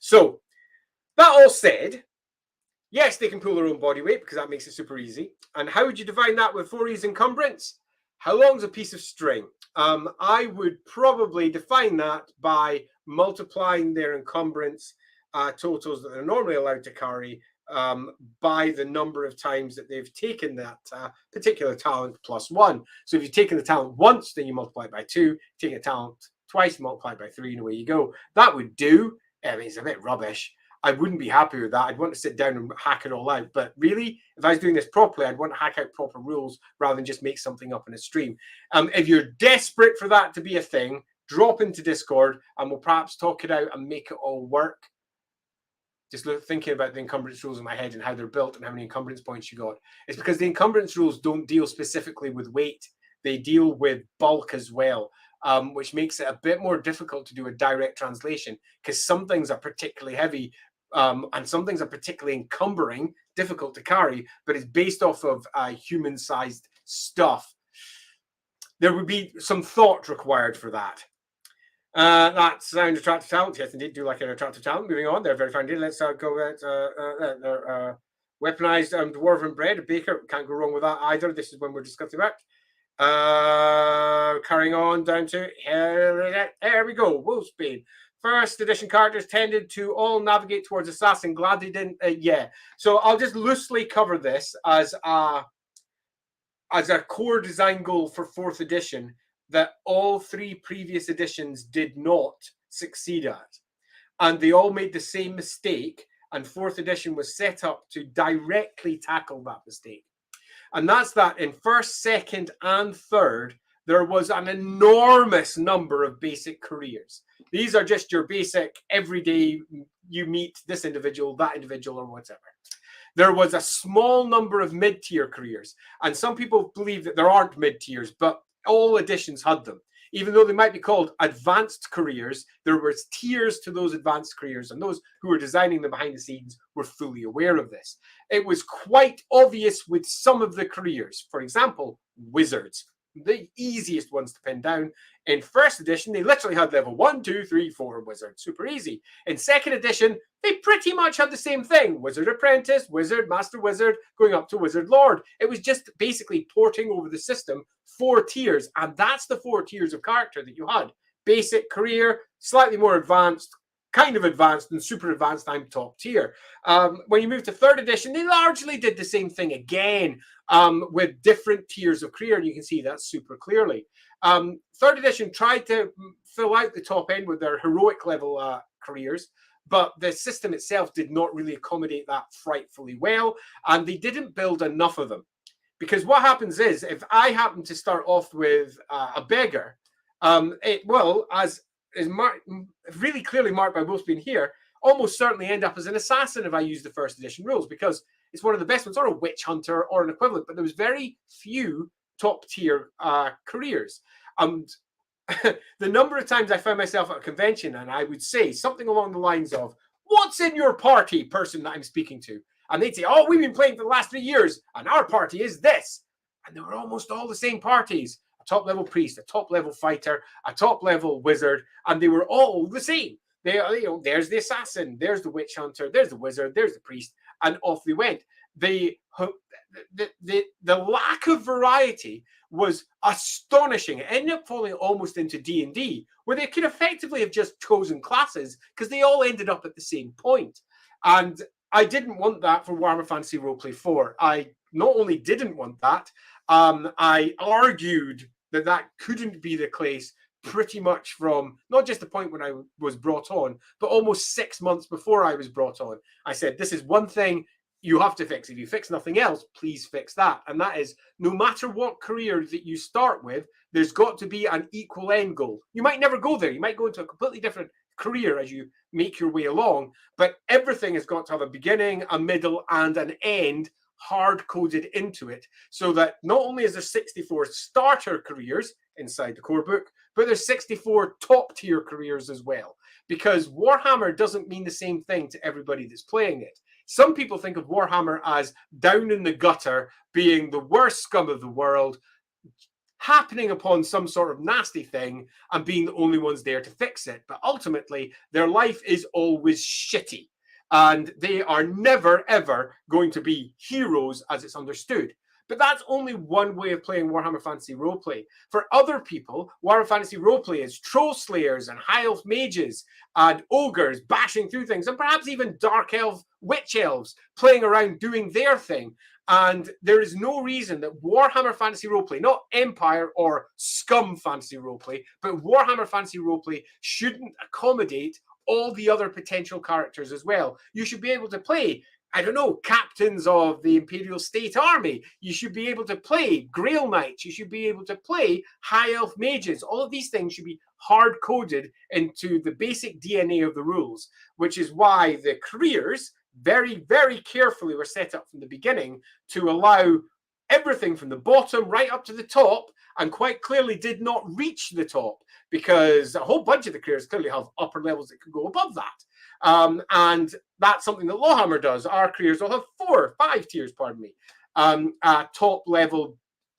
So that all said, yes, they can pull their own body weight because that makes it super easy. And how would you define that with 4's encumbrance? How long's a piece of string? I would probably define that by multiplying their encumbrance totals that they're normally allowed to carry by the number of times that they've taken that particular talent +1. So if you've taken the talent once, then you multiply it by 2. Taking a talent twice, multiply it by 3, and away you go. That would do. I mean, it's a bit rubbish. I wouldn't be happy with that. I'd want to sit down and hack it all out. But really, if I was doing this properly, I'd want to hack out proper rules rather than just make something up in a stream. If you're desperate for that to be a thing, drop into Discord and we'll perhaps talk it out and make it all work. Just thinking about the encumbrance rules in my head and how they're built and how many encumbrance points you got. It's because the encumbrance rules don't deal specifically with weight. They deal with bulk as well, which makes it a bit more difficult to do a direct translation, because some things are particularly heavy and some things are particularly encumbering, difficult to carry, but it's based off of human-sized stuff. There would be some thought required for that. That sound attractive talent. Yes, indeed, do like an attractive talent. Moving on, they're very fine. Let's go at weaponized dwarven bread. A baker, can't go wrong with that either. This is when we're discussing that. Carrying on down to here we go. Wolfsbane. First edition characters tended to all navigate towards assassin. Glad they didn't. Yeah. So I'll just loosely cover this as a core design goal for 4th edition that all 3 previous editions did not succeed at. And they all made the same mistake, and 4th edition was set up to directly tackle that mistake. And that's that in 1st, 2nd, and 3rd, there was an enormous number of basic careers. These are just your basic everyday, you meet this individual, that individual, or whatever. There was a small number of mid-tier careers, and some people believe that there aren't mid-tiers, but all editions had them. Even though they might be called advanced careers, there were tiers to those advanced careers, and those who were designing them behind the scenes were fully aware of this. It was quite obvious with some of the careers. For example, wizards, the easiest ones to pin down. In 1st edition, they literally had level 1, 2, 3, 4 wizard, super easy. In 2nd edition, they pretty much had the same thing. Wizard apprentice, wizard, master wizard, going up to wizard lord. It was just basically porting over the system 4 tiers. And that's the 4 tiers of character that you had. Basic, career, slightly more advanced, kind of advanced, and super advanced. I'm top tier. When you move to 3rd edition, they largely did the same thing again, with different tiers of career. And you can see that super clearly. 3rd edition tried to fill out the top end with their heroic level careers, but the system itself did not really accommodate that frightfully well, and they didn't build enough of them. Because what happens is, if I happen to start off with a beggar, it will, as is really clearly marked by Wolfsbane here, almost certainly end up as an assassin if I use the 1st edition rules, because it's one of the best ones, or a witch hunter or an equivalent, but there was very few top tier careers. The number of times I found myself at a convention and I would say something along the lines of, "What's in your party?" person that I'm speaking to. And they'd say, "Oh, we've been playing for the last 3 years and our party is this." And they were almost all the same parties. A top level priest, a top level fighter, a top level wizard, and they were all the same. There's the assassin, there's the witch hunter, there's the wizard, there's the priest, and off they went. The lack of variety was astonishing. It ended up falling almost into D&D, where they could effectively have just chosen classes because they all ended up at the same point. And I didn't want that for Warhammer Fantasy Roleplay 4. I not only didn't want that, I argued that couldn't be the case pretty much from not just the point when I was brought on, but almost 6 months before I was brought on. I said, this is one thing you have to fix. If you fix nothing else, please fix that. And that is, no matter what career that you start with, there's got to be an equal end goal. You might never go there. You might go into a completely different career as you make your way along, but everything has got to have a beginning, a middle, and an end hard-coded into it, so that not only is there 64 starter careers inside the core book, but there's 64 top-tier careers as well. Because Warhammer doesn't mean the same thing to everybody that's playing it. Some people think of Warhammer as down in the gutter, being the worst scum of the world, happening upon some sort of nasty thing and being the only ones there to fix it. But ultimately, their life is always shitty. And they are never, ever going to be heroes as it's understood. But that's only one way of playing Warhammer Fantasy Roleplay. For other people, Warhammer Fantasy Roleplay is troll slayers and high elf mages and ogres bashing through things, and perhaps even dark elf witch elves playing around doing their thing. And there is no reason that Warhammer Fantasy Roleplay, not Empire or Scum Fantasy Roleplay, but Warhammer Fantasy Roleplay shouldn't accommodate all the other potential characters as well. You should be able to play, I don't know, captains of the Imperial State Army. You should be able to play Grail Knights. You should be able to play High Elf Mages. All of these things should be hard-coded into the basic DNA of the rules, which is why the careers very, very carefully were set up from the beginning to allow everything from the bottom right up to the top, and quite clearly did not reach the top, because a whole bunch of the careers clearly have upper levels that could go above that. And that's something that LAWhammer does. Our careers will have 4 or 5 tiers, pardon me. Top level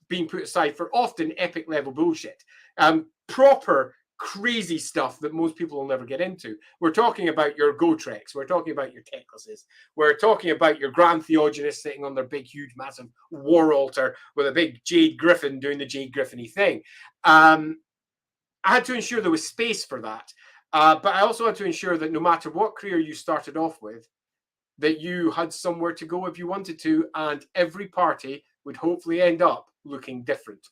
being put aside for often epic level bullshit. Proper crazy stuff that most people will never get into. We're talking about your Gotreks. We're talking about your Teclises. We're talking about your Grand Theogonists sitting on their big, huge, massive war altar with a big Jade Griffin doing the Jade Griffin-y thing. I had to ensure there was space for that. But I also had to ensure that no matter what career you started off with, that you had somewhere to go if you wanted to, and every party would hopefully end up looking different.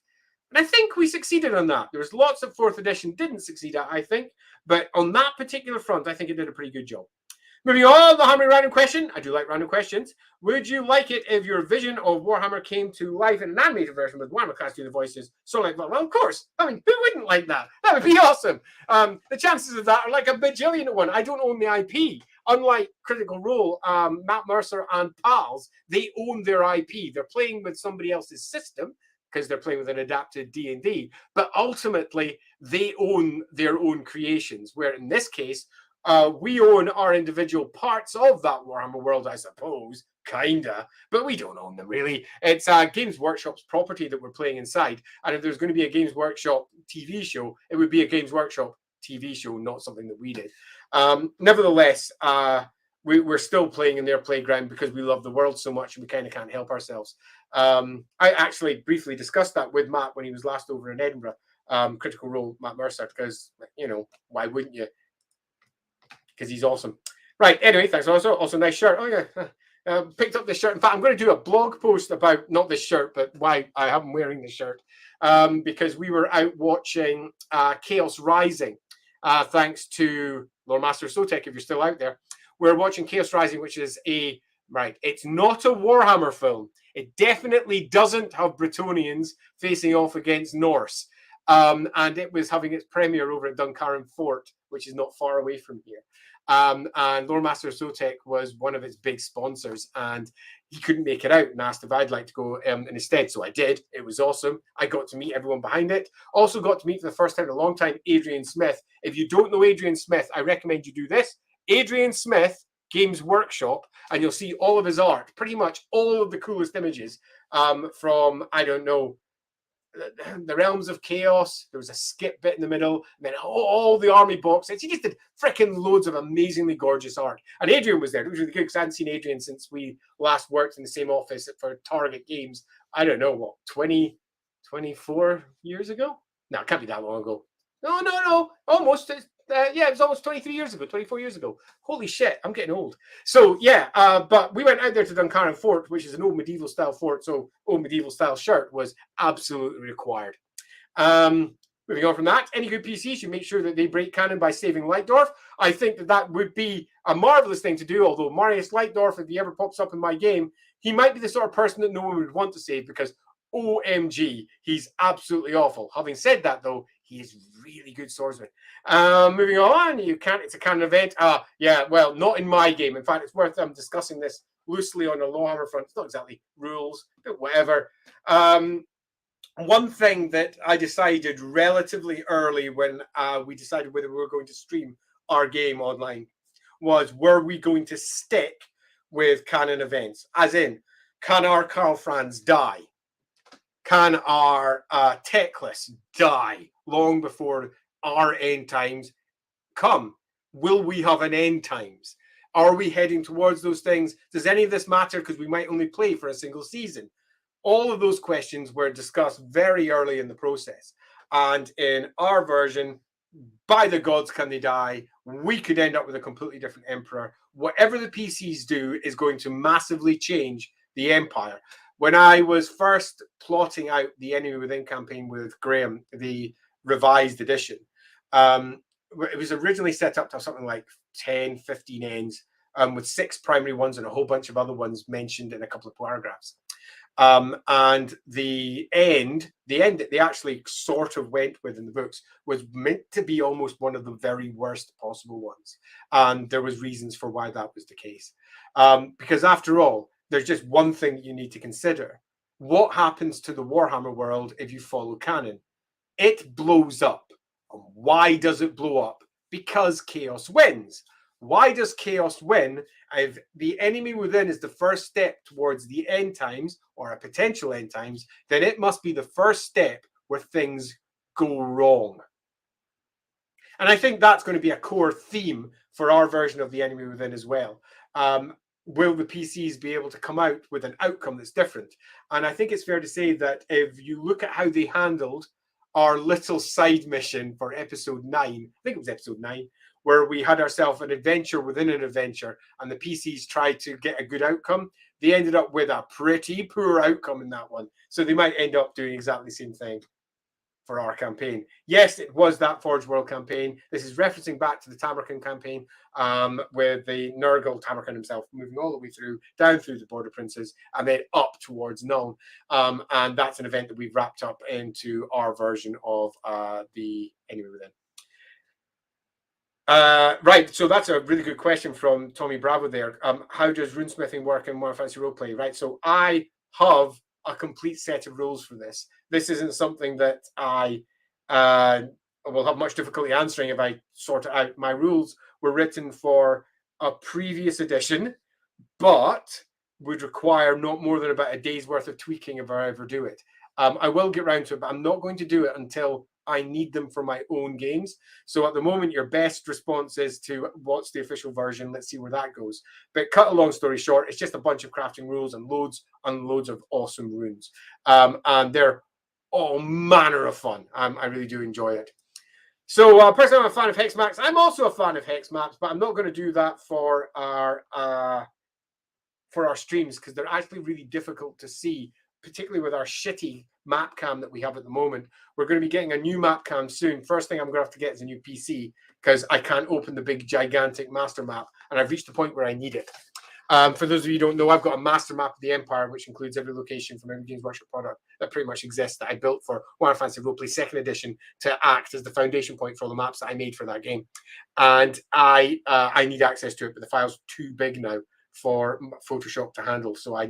And I think we succeeded on that. There was lots of 4th edition didn't succeed at, I think. But on that particular front, I think it did a pretty good job. Moving on, the Hammer random question. I do like random questions. Would you like it if your vision of Warhammer came to life in an animated version with Warhammer cast doing the voices? So like, well, of course. I mean, who wouldn't like that? That would be awesome. The chances of that are like a bajillion to one. I don't own the IP. Unlike Critical Role, Matt Mercer and pals, they own their IP. They're playing with somebody else's system because they're playing with an adapted D&D. But ultimately, they own their own creations, where in this case, we own our individual parts of that Warhammer world, I suppose, kinda, but we don't own them really. It's Games Workshop's property that we're playing inside. And if there's going to be a Games Workshop TV show, it would be a Games Workshop TV show, not something that we did. Nevertheless, we're still playing in their playground because we love the world so much and we kind of can't help ourselves. I actually briefly discussed that with Matt when he was last over in Edinburgh, Critical Role, Matt Mercer, because, you know, why wouldn't you? Because he's awesome. Right, anyway, thanks also nice shirt. Oh yeah, picked up this shirt. In fact, I'm going to do a blog post about not this shirt, but why I am wearing this shirt, because we were out watching Chaos Rising, thanks to Lord Master Sotek, if you're still out there. We're watching Chaos Rising, which is it's not a Warhammer film. It definitely doesn't have Bretonnians facing off against Norse. And it was having its premiere over at Duncarron Fort, which is not far away from here. And Lord Master Sotek was one of its big sponsors, and he couldn't make it out and asked if I'd like to go instead. So I did. It was awesome. I got to meet everyone behind it. Also got to meet for the first time in a long time Adrian Smith. If you don't know Adrian Smith, I recommend you do this. Adrian Smith, Games Workshop, and you'll see all of his art, pretty much all of the coolest images from, I don't know, the Realms of Chaos. There was a skip bit in the middle, and then all the army box sets. He just did freaking loads of amazingly gorgeous art. And Adrian was there. It was really good because I hadn't seen Adrian since we last worked in the same office for Target Games. I don't know, what, 24 years ago? No, it can't be that long ago. No, almost. Yeah, it was almost 23 years ago, 24 years ago. Holy shit, I'm getting old. So, yeah, but we went out there to Duncarron Fort, which is an old medieval style fort, so old medieval style shirt was absolutely required. Moving on from that, any good PCs should make sure that they break canon by saving Lightdorf. I think that would be a marvelous thing to do, although Marius Lightdorf, if he ever pops up in my game, he might be the sort of person that no one would want to save because OMG, he's absolutely awful. Having said that, though, he is really good swordsman. Moving on, it's a canon event. Yeah, well, not in my game. In fact, it's worth discussing this loosely on a LAWhammer front. It's not exactly rules, but whatever. One thing that I decided relatively early when we decided whether we were going to stream our game online was, were we going to stick with canon events? As in, can our Karl Franz die? Can our Teclis die long before our end times come? Will we have an end times? Are we heading towards those things? Does any of this matter because we might only play for a single season? All of those questions were discussed very early in the process. And in our version, by the gods can they die, we could end up with a completely different emperor. Whatever the PCs do is going to massively change the empire. When I was first plotting out the Enemy Within campaign with Graham, the revised edition, it was originally set up to have something like 10, 15 ends, with 6 primary ones and a whole bunch of other ones mentioned in a couple of paragraphs. And the end that they actually sort of went with in the books was meant to be almost one of the very worst possible ones. And there was reasons for why that was the case. Because after all, there's just one thing that you need to consider. What happens to the Warhammer world if you follow canon? It blows up. And why does it blow up? Because chaos wins. Why does chaos win? If the Enemy Within is the first step towards the end times or a potential end times, then it must be the first step where things go wrong. And I think that's going to be a core theme for our version of the Enemy Within as well. Will the PCs be able to come out with an outcome that's different? And I think it's fair to say that if you look at how they handled our little side mission for episode 9, I think it was episode 9, where we had ourselves an adventure within an adventure and the PCs tried to get a good outcome, they ended up with a pretty poor outcome in that one. So they might end up doing exactly the same thing for our campaign. Yes, it was that Forge World campaign. This is referencing back to the Tamarkan campaign, with the Nurgle Tamarkan himself moving all the way through, down through the Border Princes, and then up towards Nuln. And that's an event that we've wrapped up into our version of the Enemy Within. Right, so that's a really good question from Tommy Bravo there. How does runesmithing work in Modern Fantasy Roleplay? Right, so I have a complete set of rules for this. This isn't something that I will have much difficulty answering if I sort it out. My rules were written for a previous edition, but would require not more than about a day's worth of tweaking if I ever do it. I will get around to it, but I'm not going to do it until I need them for my own games. So at the moment, your best response is to what's the official version. Let's see where that goes. But cut a long story short, it's just a bunch of crafting rules and loads of awesome runes. And they're all manner of fun. I really do enjoy it. So personally, I'm a fan of hex maps. I'm also a fan of hex maps, but I'm not going to do that for our streams because they're actually really difficult to see, particularly with our shitty map cam that we have at the moment. We're going to be getting a new map cam soon. First thing I'm going to have to get is a new PC because I can't open the big gigantic master map, and I've reached the point where I need it. For those of you who don't know, I've got a master map of the Empire, which includes every location from every Games Workshop product that pretty much exists that I built for Warhammer Fantasy Roleplay 2nd Edition to act as the foundation point for all the maps that I made for that game. And I need access to it, but the file's too big now for Photoshop to handle. So I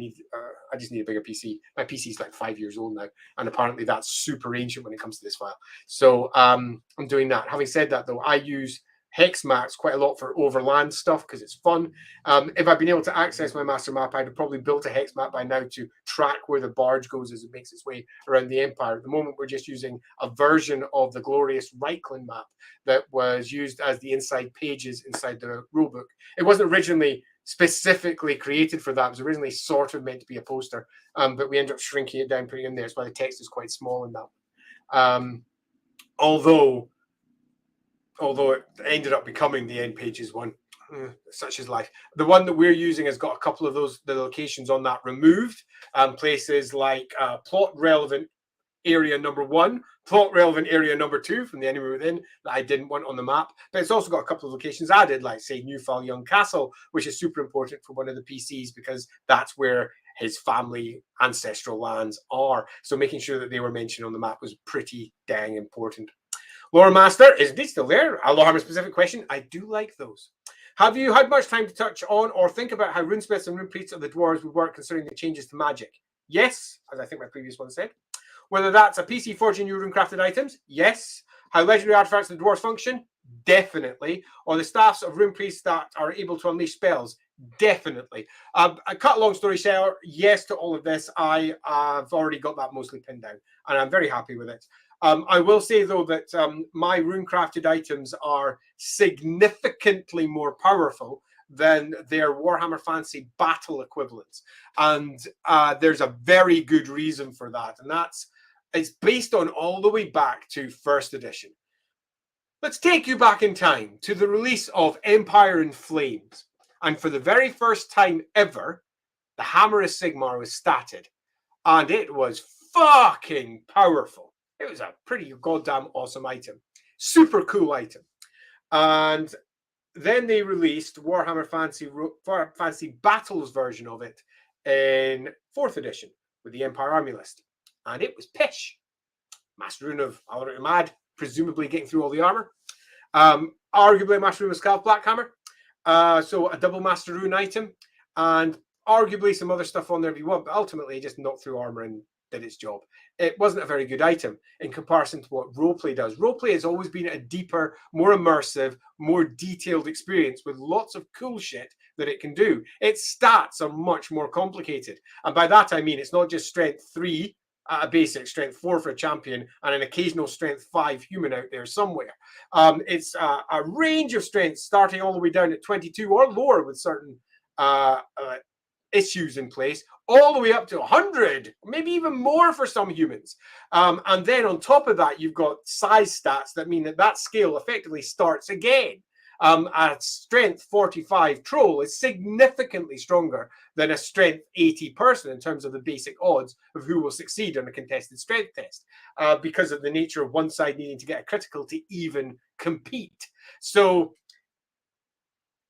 just need a bigger PC. My PC is like 5 years old now, and apparently that's super ancient when it comes to this file. So I'm doing that. Having said that, though, I use hex maps quite a lot for overland stuff because it's fun. If I'd been able to access my master map, I'd have probably built a hex map by now to track where the barge goes as it makes its way around the Empire. At the moment, we're just using a version of the glorious Reichland map that was used as the inside pages inside the rulebook. It wasn't originally specifically created for that. It was originally sort of meant to be a poster, but we ended up shrinking it down, putting it in there. That's why the text is quite small in that. Although it ended up becoming the end pages one. Such is life. The one that we're using has got a couple of the locations on that removed. Places like plot relevant area number 1, plot relevant area number 2 from the Enemy Within that I didn't want on the map. But it's also got a couple of locations added, like say Newfall Young Castle, which is super important for one of the PCs because that's where his family ancestral lands are. So making sure that they were mentioned on the map was pretty dang important. Lore Master, is indeed still there? A LAWhammer specific question. I do like those. Have you had much time to touch on or think about how runesmiths and rune priests of the dwarves would work considering the changes to magic? Yes, as I think my previous one said. Whether that's a PC forging new rune-crafted items? Yes. How legendary artifacts of the dwarves function? Definitely. Or the staffs of rune priests that are able to unleash spells? Definitely. I cut a long story short, yes to all of this. I've already got that mostly pinned down, and I'm very happy with it. I will say, though, that my rune-crafted items are significantly more powerful than their Warhammer Fantasy battle equivalents. And there's a very good reason for that. And it's based on all the way back to 1st edition. Let's take you back in time to the release of Empire in Flames. And for the very first time ever, the Hammer of Sigmar was statted. And it was fucking powerful. It was a pretty goddamn awesome item. Super cool item. And then they released Warhammer Fantasy Battles version of it in 4th edition with the Empire Army list. And it was pish. Master Rune of Alaric Mad, presumably getting through all the armor. Arguably a Master Rune of Scalp Blackhammer. So a double Master Rune item. And arguably some other stuff on there if you want, but ultimately just knocked through armor and did its job. It wasn't a very good item in comparison to what roleplay does. Roleplay has always been a deeper, more immersive, more detailed experience with lots of cool shit that it can do. Its stats are much more complicated. And by that I mean it's not just strength 3 at a basic, strength 4 for a champion, and an occasional strength 5 human out there somewhere. It's a range of strengths starting all the way down at 22 or lower with certain issues in place, all the way up to 100, maybe even more for some humans. And then on top of that, you've got size stats that mean that that scale effectively starts again. A strength 45 troll is significantly stronger than a strength 80 person in terms of the basic odds of who will succeed on a contested strength test, because of the nature of one side needing to get a critical to even compete. So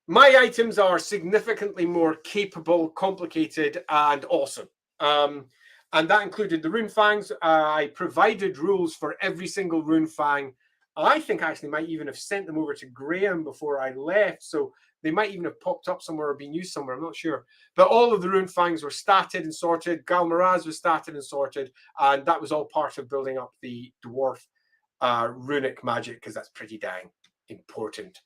my items are significantly more capable, complicated, and awesome. And that included the rune fangs. I provided rules for every single rune fang. I think I actually might even have sent them over to Graham before I left. So they might even have popped up somewhere or been used somewhere. I'm not sure. But all of the rune fangs were statted and sorted. Galmaraz was statted and sorted. And that was all part of building up the dwarf runic magic, because that's pretty dang important.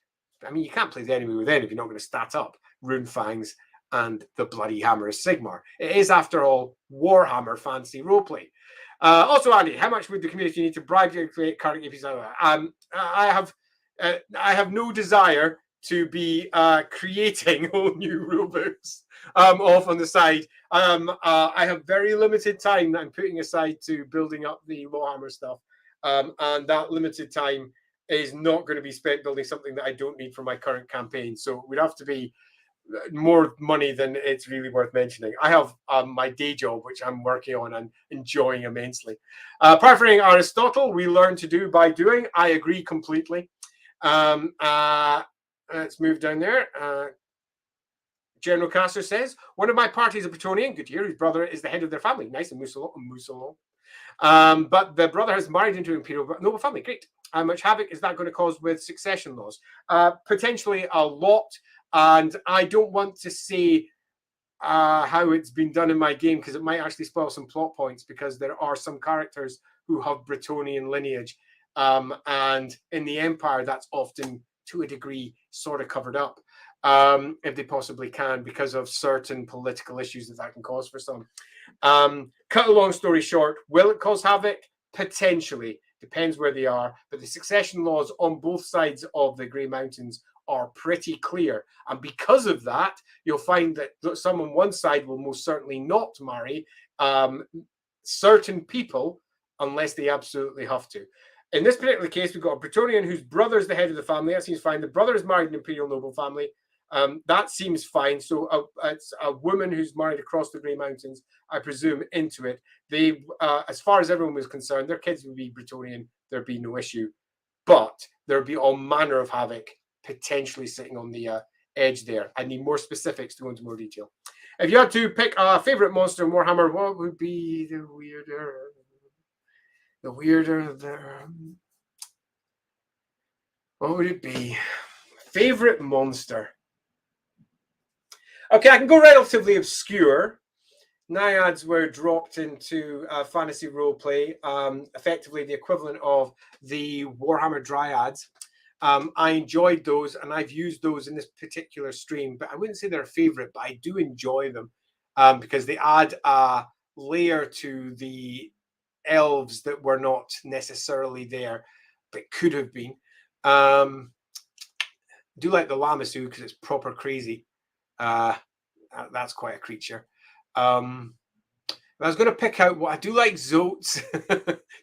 I mean, you can't play the enemy within if you're not going to stat up rune fangs and the bloody hammer of Sigmar. It is, after all, Warhammer fantasy roleplay. Also, Andy, how much would the community need to bribe you to create current episodes? I have no desire to be creating whole new rulebooks off on the side. I have very limited time that I'm putting aside to building up the LAWhammer stuff, and that limited time is not going to be spent building something that I don't need for my current campaign. So it would have to be more money than it's really worth mentioning. I have my day job, which I'm working on and enjoying immensely. Paraphrasing Aristotle, we learn to do by doing. I agree completely. Let's move down there. General Caster says, one of my parties is a Bretonian. Good to hear. His brother is the head of their family. Nice and Musolon. But the brother has married into an imperial noble family. Great. How much havoc is that going to cause with succession laws? Potentially a lot. And I don't want to say how it's been done in my game, because it might actually spoil some plot points, because there are some characters who have Bretonian lineage. And in the Empire, that's often, to a degree, sort of covered up, if they possibly can, because of certain political issues that can cause for some. Cut a long story short, will it cause havoc? Potentially. Depends where they are. But the succession laws on both sides of the Grey Mountains are pretty clear. And because of that, you'll find that some on one side will most certainly not marry certain people unless they absolutely have to. In this particular case, we've got a Bretonian whose brother is the head of the family. That seems fine. The brother is married an imperial noble family. That seems fine. So it's a woman who's married across the Grey Mountains, I presume, into it. They, as far as everyone was concerned, their kids would be Bretonian. There'd be no issue. But there'd be all manner of havoc potentially sitting on the edge there. I need more specifics to go into more detail. If you had to pick a favorite monster in Warhammer, what would be the weirder? What would it be? Favorite monster? Okay, I can go relatively obscure. Naiads were dropped into fantasy roleplay, effectively the equivalent of the Warhammer Dryads. I enjoyed those, and I've used those in this particular stream, but I wouldn't say they're a favorite, but I do enjoy them because they add a layer to the elves that were not necessarily there, but could have been. I do like the Lamassu because it's proper crazy. That's quite a creature. I was going to pick out what I do like Zotes,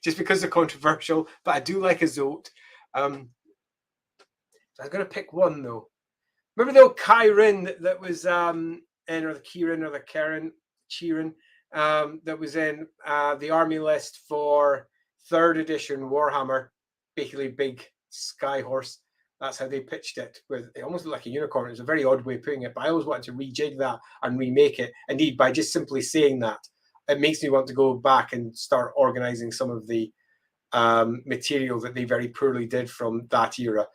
just because they're controversial, but I do like a Zote. So I'm going to pick one though. Remember the old Kyrin that was in, or the Kieran or the Karen, Chirin, that was in the army list for 3rd edition Warhammer, basically big sky horse. That's how they pitched it. With it almost looked like a unicorn. It was a very odd way of putting it, but I always wanted to rejig that and remake it. Indeed, by just simply saying that, it makes me want to go back and start organizing some of the material that they very poorly did from that era.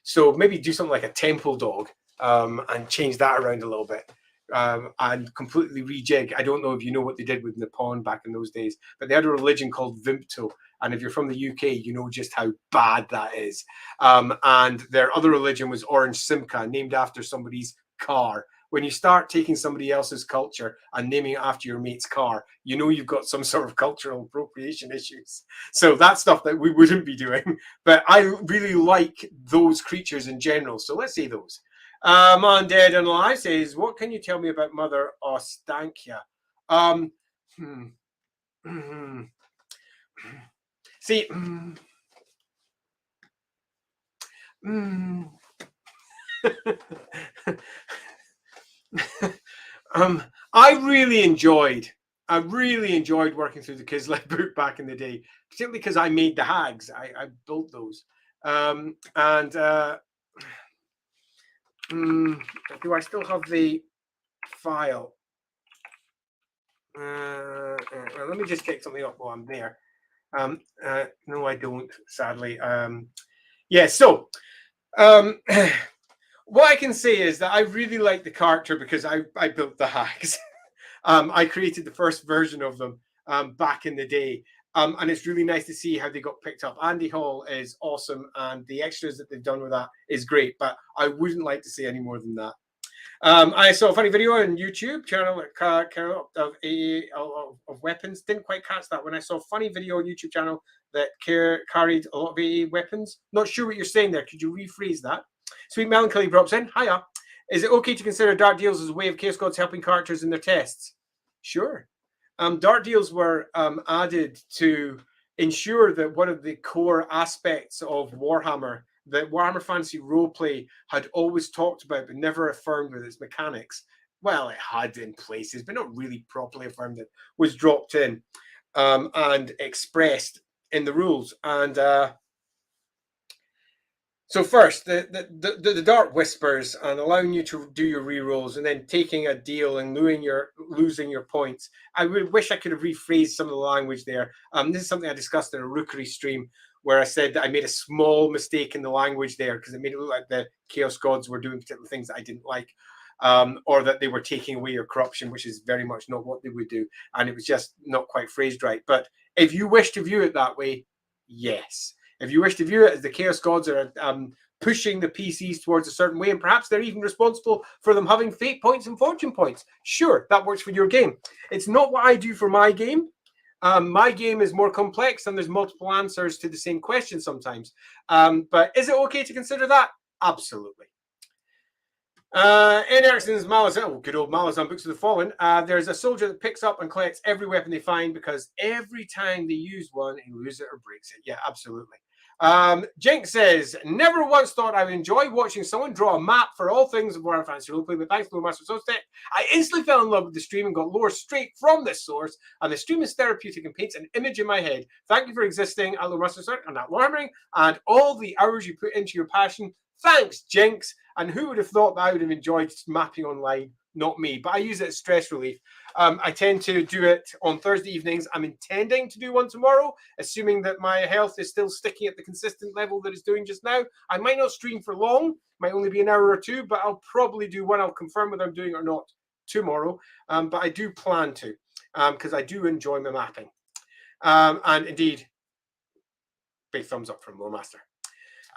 So maybe do something like a temple dog and change that around a little bit and completely rejig. I don't know if you know what they did with Nippon back in those days, but they had a religion called Vimpto. And if you're from the UK, you know just how bad that is. And their other religion was Orange Simca, named after somebody's car. when you start taking somebody else's culture and naming it after your mate's car, you know you've got some sort of cultural appropriation issues. So that's stuff that we wouldn't be doing. But I really like those creatures in general. So let's say those. Undead and Alive says, what can you tell me about Mother Ostankia? See, I really enjoyed working through the Kislev book back in the day, particularly because I made the hags. I built those. Do I still have the file? Let me just check something up while I'm there. No, I don't, sadly. Yeah, so what I can say is that I really like the character because I built the hags. I created the first version of them back in the day. And it's really nice to see how they got picked up. Andy Hall is awesome, and the extras that they've done with that is great, but I wouldn't like to say any more than that. I saw a funny video on YouTube channel of weapons. Didn't quite catch that when I saw a funny video on YouTube channel that carried a lot of AA weapons. Not sure what you're saying there. Could you rephrase that? Sweet Melancholy drops in. Hiya. Is it okay to consider Dark Deals as a way of Chaos Gods helping characters in their tests? Sure. Dark Deals were added to ensure that one of the core aspects of Warhammer that Warhammer Fantasy Roleplay had always talked about but never affirmed with its mechanics. Well, it had in places, but not really properly affirmed. It was dropped in and expressed in the rules. And so first, the Dark Whispers and allowing you to do your rerolls and then taking a deal and losing your points. I wish I could have rephrased some of the language there. This is something I discussed in a Rookery stream where I said that I made a small mistake in the language there because it made it look like the Chaos Gods were doing particular things that I didn't like, or that they were taking away your corruption, which is very much not what they would do. And it was just not quite phrased right. But if you wish to view it that way, yes. If you wish to view it as the Chaos Gods are pushing the PCs towards a certain way, and perhaps they're even responsible for them having fate points and fortune points, sure, that works for your game. It's not what I do for my game. My game is more complex and there's multiple answers to the same question sometimes. But is it okay to consider that? Absolutely. In Erickson's Malazan, good old Malazan Books of the Fallen, there's a soldier that picks up and collects every weapon they find because every time they use one, he loses it or breaks it. Yeah, absolutely. Jinx says, never once thought I would enjoy watching someone draw a map for all things of Warhammer Fantasy Roleplay, but thanks to Master Sostek, I instantly fell in love with the stream and got lore straight from this source, and the stream is therapeutic and paints an image in my head. Thank you for existing at Master Sostek and at LAWhammering, and all the hours you put into your passion. Thanks, Jinx. And who would have thought that I would have enjoyed mapping online? Not me, but I use it as stress relief. I tend to do it on Thursday evenings. I'm intending to do one tomorrow, assuming that my health is still sticking at the consistent level that it's doing just now. I might not stream for long, might only be an hour or two, but I'll probably do one. I'll confirm whether I'm doing it or not tomorrow. But I do plan to, because I do enjoy my mapping. And indeed, big thumbs up from Lawmaster.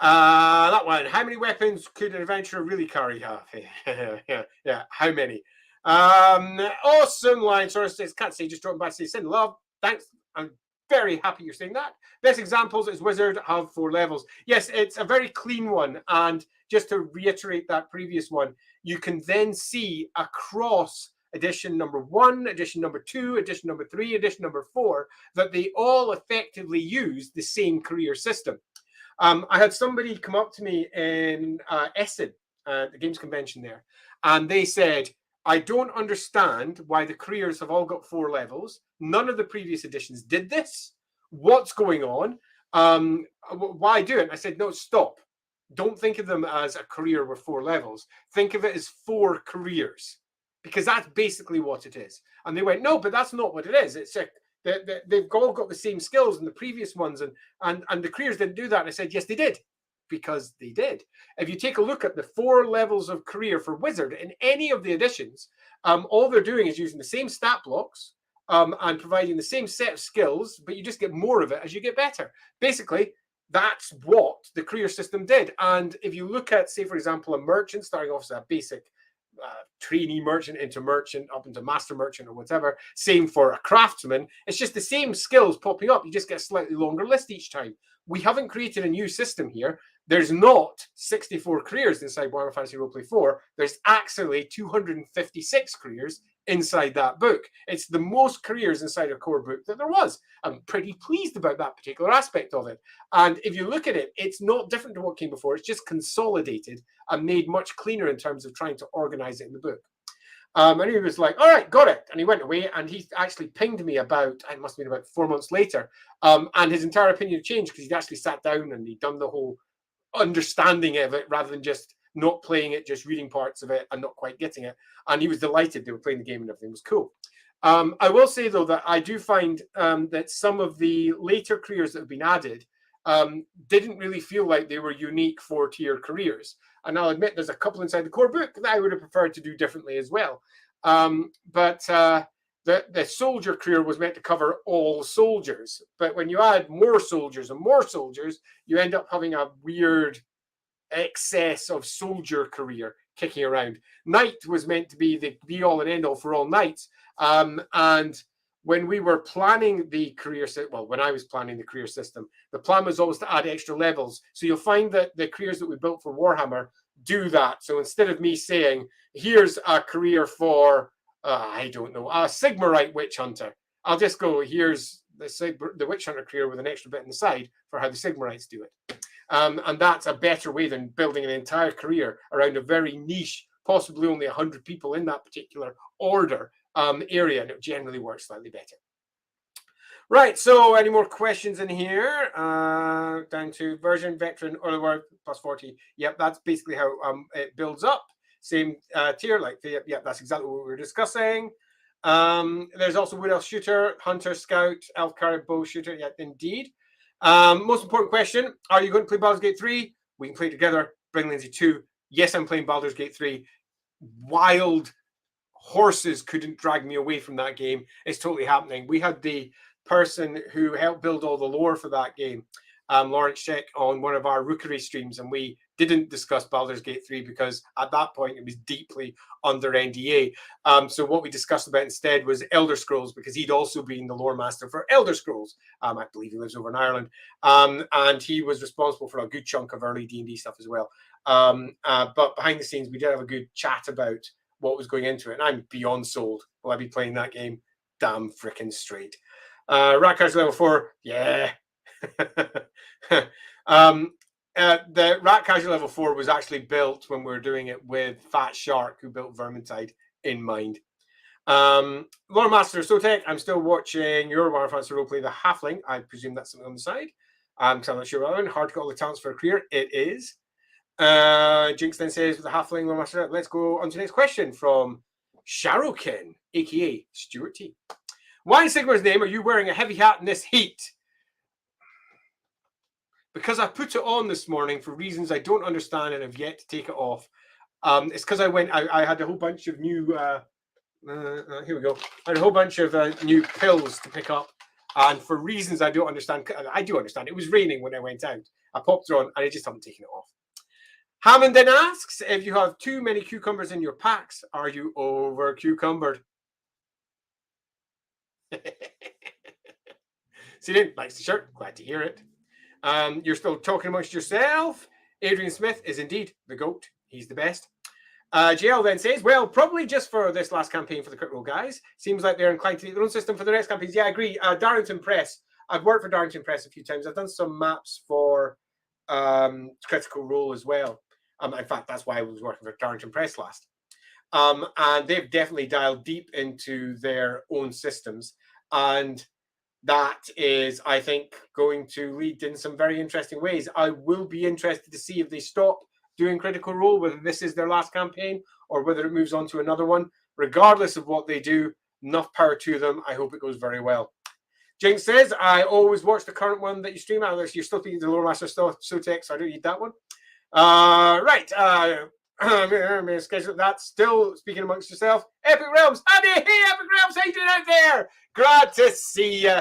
That one. How many weapons could an adventurer really carry? Yeah. How many? Awesome line. Sorry, can't say. Just dropping by to say send love. Thanks. I'm very happy you're saying that. Best examples is Wizard have 4 levels. Yes, it's a very clean one. And just to reiterate that previous one, you can then see across edition number 1, edition number 2, edition number 3, edition number 4 that they all effectively use the same career system. I had somebody come up to me in Essen, the games convention there, and they said, I don't understand why the careers have all got 4 levels. None of the previous editions did this. What's going on? Why do it? And I said, no, stop. Don't think of them as a career with 4 levels. Think of it as 4 careers, because that's basically what it is. And they went, no, but that's not what it is. It's they've all got the same skills in the previous ones, and the careers didn't do that. And I said, yes, they did, because they did. If you take a look at the 4 levels of career for Wizard in any of the editions, all they're doing is using the same stat blocks and providing the same set of skills, but you just get more of it as you get better. Basically, that's what the career system did. And if you look at, say, for example, a merchant starting off as a basic trainee merchant into merchant, up into master merchant or whatever. Same for a craftsman. It's just the same skills popping up. You just get a slightly longer list each time. We haven't created a new system here. There's not 64 careers inside Warhammer Fantasy Roleplay 4. There's actually 256 careers inside that book. It's the most careers inside a core book that there was. I'm pretty pleased about that particular aspect of it. And if you look at it, it's not different to what came before. It's just consolidated and made much cleaner in terms of trying to organize it in the book. And he was like, all right, got it. And he went away and he actually pinged me about, it must have been about 4 months later. And his entire opinion changed because he'd actually sat down and he'd done the whole understanding of it rather than just not playing it, just reading parts of it and not quite getting it. And he was delighted they were playing the game and everything was cool. I will say, though, that I do find that some of the later careers that have been added didn't really feel like they were unique 4-tier careers. And I'll admit there's a couple inside the core book that I would have preferred to do differently as well. But the soldier career was meant to cover all soldiers. But when you add more soldiers and more soldiers, you end up having a weird excess of soldier career kicking around. Knight was meant to be the be-all and end-all for all knights. And when we were planning the career system, well, when I was planning the career system, the plan was always to add extra levels. So you'll find that the careers that we built for Warhammer do that. So instead of me saying, here's a career for, I don't know, a Sigmarite witch hunter, I'll just go, here's the witch hunter career with an extra bit on the side for how the Sigmarites do it. And that's a better way than building an entire career around a very niche, possibly only 100 people in that particular order area, and it generally works slightly better. Right, so any more questions in here? Down to version, veteran, early word, plus 40. Yep, that's basically how it builds up. Same tier, like, yep, that's exactly what we were discussing. There's also Wood Elf Shooter, Hunter, Scout, Elf Carrier, Bow Shooter. Yep, indeed. Most important question, are you going to play Baldur's Gate 3? We can play together. Bring Lindsay 2. Yes, I'm playing Baldur's Gate 3. Wild horses couldn't drag me away from that game. It's totally happening. We had the person who helped build all the lore for that game, Lawrence Sheck, on one of our Rookery streams, and we didn't discuss Baldur's Gate 3 because at that point it was deeply under NDA. So what we discussed about instead was Elder Scrolls, because he'd also been the lore master for Elder Scrolls. I believe he lives over in Ireland. And he was responsible for a good chunk of early D&D stuff as well. But behind the scenes, we did have a good chat about what was going into it. And I'm beyond sold. Will I be playing that game? Damn freaking straight. Ratcatcher level 4, yeah. The Ratcatcher level 4 was actually built when we were doing it with Fat Shark, who built Vermintide, in mind. Lore Master Sotek, I'm still watching your Warhammer Fantasy Roleplay, the Halfling. I presume that's something on the side. Because I'm not sure about that. Hard to get all the talents for a career. It is. Jinx then says, with the Halfling Lore Master, let's go on to the next question from Sharokin, aka Stuart T. Why in Sigmar's name are you wearing a heavy hat in this heat? Because I put it on this morning for reasons I don't understand and have yet to take it off. It's because I had a whole bunch of new, here we go. I had a whole bunch of new pills to pick up. And for reasons I don't understand, I do understand. It was raining when I went out. I popped it on and I just haven't taken it off. Hammond then asks, if you have too many cucumbers in your packs, are you over cucumbered? Sidon likes the shirt. Glad to hear it. You're still talking amongst yourself. Adrian Smith is indeed the GOAT. He's the best. JL then says, well, probably just for this last campaign for the Crit Role guys. Seems like they're inclined to take their own system for the next campaigns. Yeah, I agree. Darrington Press. I've worked for Darrington Press a few times. I've done some maps for Critical Role as well. In fact, that's why I was working for Darrington Press last. And they've definitely dialed deep into their own systems. And that is, I think, going to lead in some very interesting ways. I will be interested to see if they stop doing Critical Role, whether this is their last campaign or whether it moves on to another one. Regardless of what they do, enough power to them. I hope it goes very well. Jinx says, I always watch the current one that you stream. Unless you're still speaking to the Lore Master Sotek, so I don't need that one. Right. Schedule that. Still speaking amongst yourself. Epic Realms. Andy, hey, Epic Realms, how you doing out there? Glad to see you.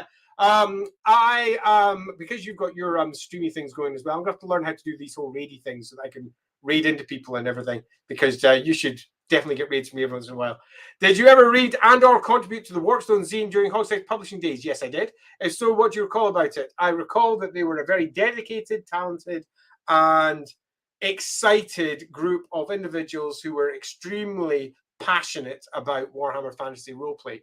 Because you've got your streamy things going as well, I'm going to have to learn how to do these whole raidy things so that I can raid into people and everything, because you should definitely get raids from me every once in a while. Did you ever read and or contribute to the Warpstone zine during Hogshead publishing days? Yes, I did. If so, what do you recall about it? I recall that they were a very dedicated, talented, and excited group of individuals who were extremely passionate about Warhammer Fantasy Roleplay.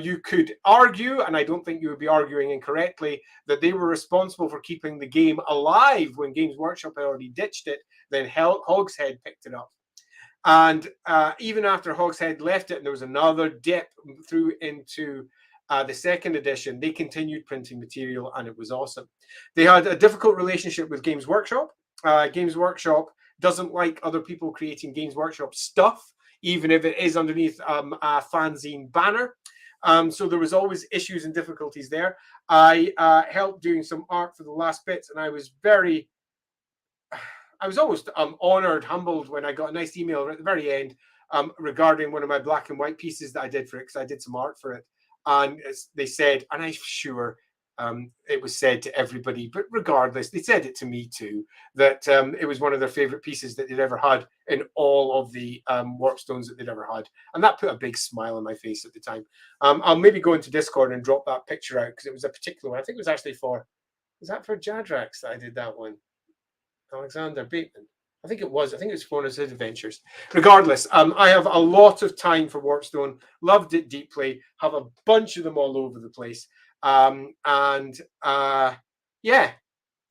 You could argue, and I don't think you would be arguing incorrectly, that they were responsible for keeping the game alive when Games Workshop had already ditched it. Then Hogshead picked it up. And even after Hogshead left it, and there was another dip through into the second edition, they continued printing material, and it was awesome. They had a difficult relationship with Games Workshop. Games Workshop doesn't like other people creating Games Workshop stuff, even if it is underneath a fanzine banner. So there was always issues and difficulties there. I helped doing some art for the last bits, and I was almost honored, humbled when I got a nice email at the very end regarding one of my black and white pieces that I did for it, because I did some art for it. And they said, and I'm sure it was said to everybody, but regardless, they said it to me too, that it was one of their favorite pieces that they'd ever had in all of the Warpstones that they'd ever had. And that put a big smile on my face at the time. I'll maybe go into Discord and drop that picture out, because it was a particular one. I think it was actually was that for Jadrax that I did that one? Alexander Bateman. I think it was for his adventures. Regardless, I have a lot of time for Warpstone. Loved it deeply. Have a bunch of them all over the place. Yeah,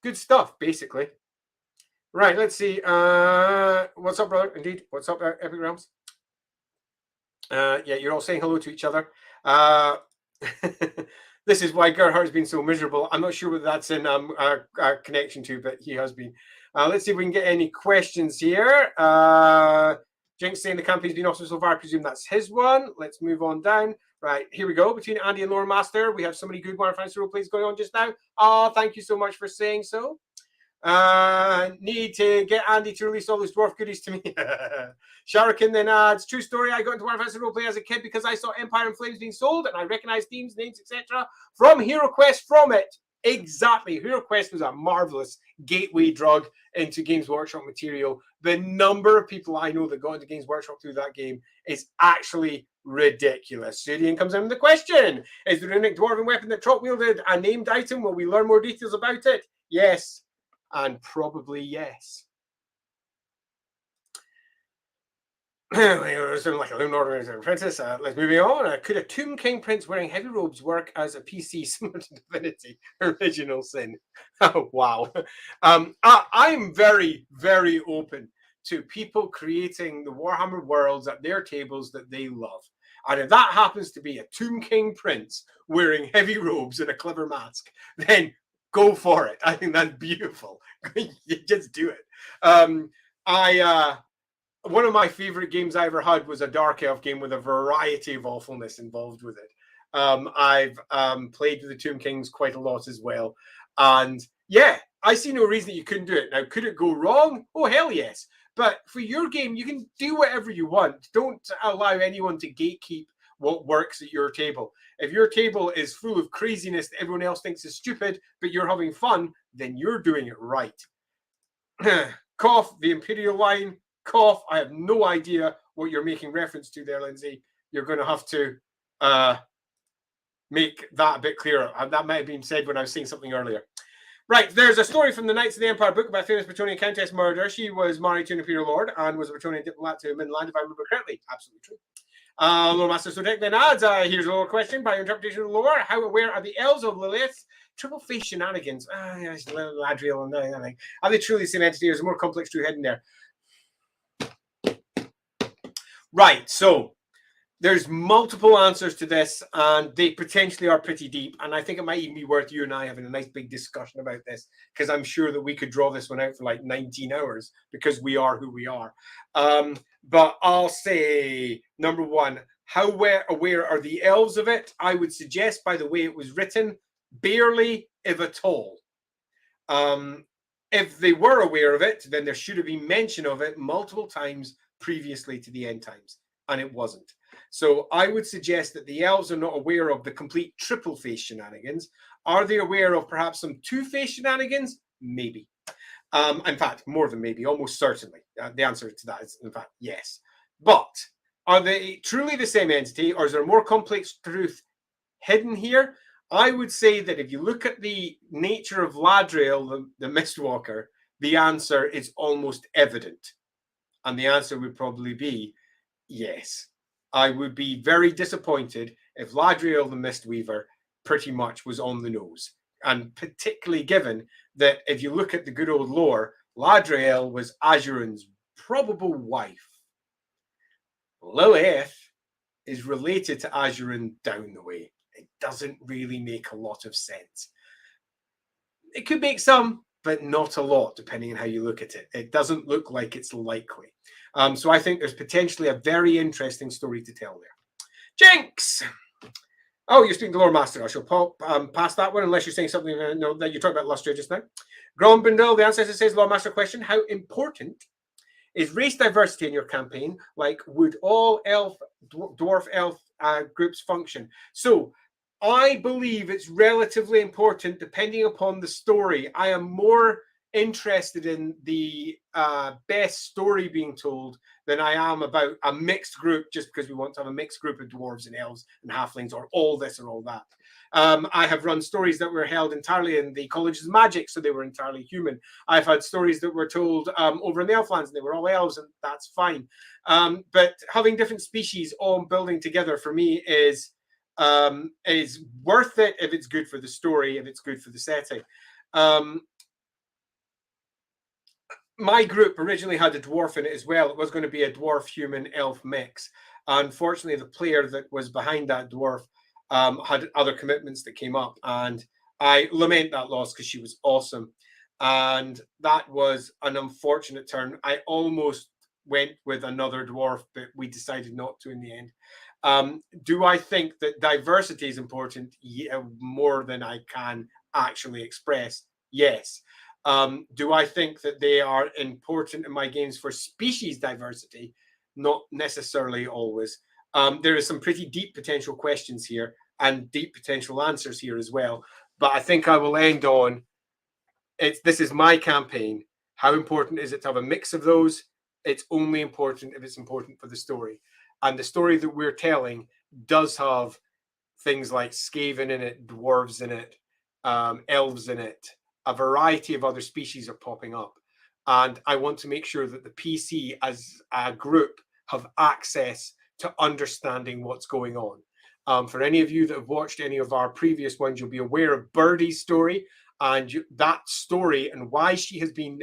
good stuff, basically. Right, let's see. What's up, brother? Indeed. What's up, Epic Realms? Yeah, you're all saying hello to each other. This is why Gerhard's been so miserable. I'm not sure what that's in connection to, but he has been. Let's see if we can get any questions here. Jinx saying the campaign's been awesome so far. I presume that's his one. Let's move on down. Right, here we go. Between Andy and LAWmaster, we have so many good Warhammer Fantasy roleplays going on just now. Oh, thank you so much for saying so. Need to get Andy to release all those dwarf goodies to me. Sharakin then adds, true story, I got into Warhammer Fantasy roleplay as a kid because I saw Empire and Flames being sold and I recognized themes, names, etc. from HeroQuest from it. Exactly. HeroQuest was a marvelous gateway drug into Games Workshop material. The number of people I know that got into Games Workshop through that game is actually ridiculous. Sudian comes in with the question. Is the runic dwarven weapon that Trot wielded a named item? Will we learn more details about it? Yes. And probably yes. Like a Loon Order Princess. Let's move on. Could a Tomb King Prince wearing heavy robes work as a PC similar to Divinity? Original Sin. Oh, wow. I'm very, very open to people creating the Warhammer worlds at their tables that they love. And if that happens to be a Tomb King Prince wearing heavy robes and a clever mask, then go for it. I think that's beautiful. You just do it. One of my favorite games I ever had was a Dark Elf game with a variety of awfulness involved with it. I've played with the Tomb Kings quite a lot as well. And yeah, I see no reason that you couldn't do it. Now, could it go wrong? Oh, hell yes. But for your game, you can do whatever you want. Don't allow anyone to gatekeep what works at your table. If your table is full of craziness that everyone else thinks is stupid, but you're having fun, then you're doing it right. Cough, the Imperial line. Cough, I have no idea what you're making reference to there, Lindsay. You're going to have to make that a bit clearer. That might have been said when I was saying something earlier. Right, there's a story from the Knights of the Empire book about a famous Bretonian Countess murder. She was married to an Imperial Lord and was a Bretonian diplomat to Midland, if I remember correctly. Absolutely true. LAWmaster Sodek then adds, here's a little question. By your interpretation of the lore, how aware are the elves of Lilith? Triple face shenanigans. Yes, Ladriel and everything. Are they truly the same entity? There's a more complex true head in there. Right, so there's multiple answers to this, and they potentially are pretty deep. And I think it might even be worth you and I having a nice big discussion about this, because I'm sure that we could draw this one out for like 19 hours because we are who we are. But I'll say, number one, how aware are the elves of it? I would suggest, by the way it was written, barely, if at all. If they were aware of it, then there should have been mention of it multiple times previously to the end times, and it wasn't. So I would suggest that the elves are not aware of the complete triple face shenanigans. Are they aware of perhaps some two-face shenanigans? Maybe. In fact, more than maybe, almost certainly. The answer to that is, in fact, yes. But are they truly the same entity, or is there a more complex truth hidden here? I would say that if you look at the nature of Ladriel, the Mistwalker, the answer is almost evident. And the answer would probably be yes. I would be very disappointed if Ladriel the Mistweaver pretty much was on the nose. And particularly given that if you look at the good old lore, Ladriel was Azurin's probable wife. Lilith is related to Azurin down the way. It doesn't really make a lot of sense. It could make some, but not a lot, depending on how you look at it. It doesn't look like it's likely. So I think there's potentially a very interesting story to tell there. Jinx! Oh, you're speaking to Lore Master. I shall pop past that one, unless you're saying something no, that you're talking about Lustria just now. Grombindel, the ancestor says, Lore Master question, how important is race diversity in your campaign? Like, would all elf, dwarf elf groups function? So I believe it's relatively important depending upon the story. I am more interested in the best story being told than I am about a mixed group, just because we want to have a mixed group of dwarves and elves and halflings, or all this or all that. I have run stories that were held entirely in the colleges of magic, so they were entirely human. I've had stories that were told over in the Elflands, and they were all elves, and that's fine. But having different species all building together for me is worth it if it's good for the story, if it's good for the setting. My group originally had a dwarf in it as well. It was going to be a dwarf human elf mix. Unfortunately, the player that was behind that dwarf had other commitments that came up, and I lament that loss because she was awesome. And that was an unfortunate turn. I almost went with another dwarf, but we decided not to in the end. Do I think that diversity is important? Yeah, more than I can actually express. Yes. Do I think that they are important in my games for species diversity? Not necessarily always. There is some pretty deep potential questions here and deep potential answers here as well. But I think I will end on this is my campaign. How important is it to have a mix of those? It's only important if it's important for the story. And the story that we're telling does have things like Skaven in it, dwarves in it, elves in it. A variety of other species are popping up. And I want to make sure that the PC as a group have access to understanding what's going on. For any of you that have watched any of our previous ones, you'll be aware of Birdie's story, and that story and why she has been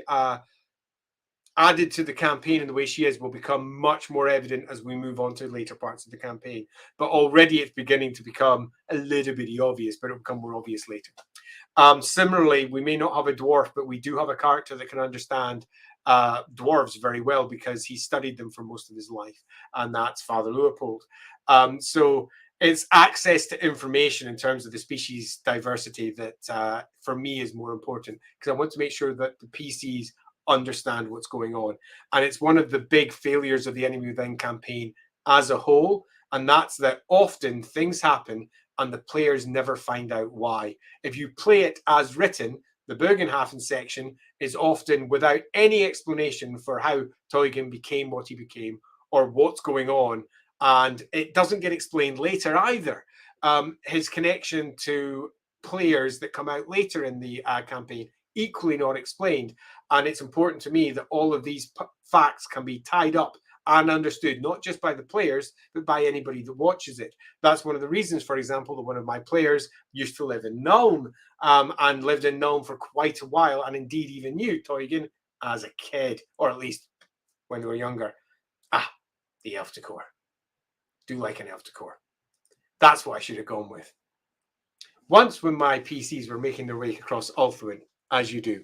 added to the campaign in the way she is will become much more evident as we move on to later parts of the campaign. But already it's beginning to become a little bit obvious, but it'll become more obvious later. Similarly, we may not have a dwarf, but we do have a character that can understand dwarves very well because he studied them for most of his life, and that's Father Leopold. So it's access to information in terms of the species diversity that for me is more important, because I want to make sure that the PCs understand what's going on. And it's one of the big failures of the Enemy Within campaign as a whole, and that's that often things happen and the players never find out why. If you play it as written, the Bergenhafen section is often without any explanation for how Teugen became what he became or what's going on, and it doesn't get explained later either. His connection to players that come out later in the campaign, equally not explained. And it's important to me that all of these facts can be tied up and understood, not just by the players, but by anybody that watches it. That's one of the reasons, for example, that one of my players used to live in Nuln and lived in Nuln for quite a while, and indeed even knew Teugen as a kid, or at least when they were younger. The Elf Decor. Do like an Elf Decor. That's what I should have gone with. Once when my PCs were making their way across Ulthuan, as you do,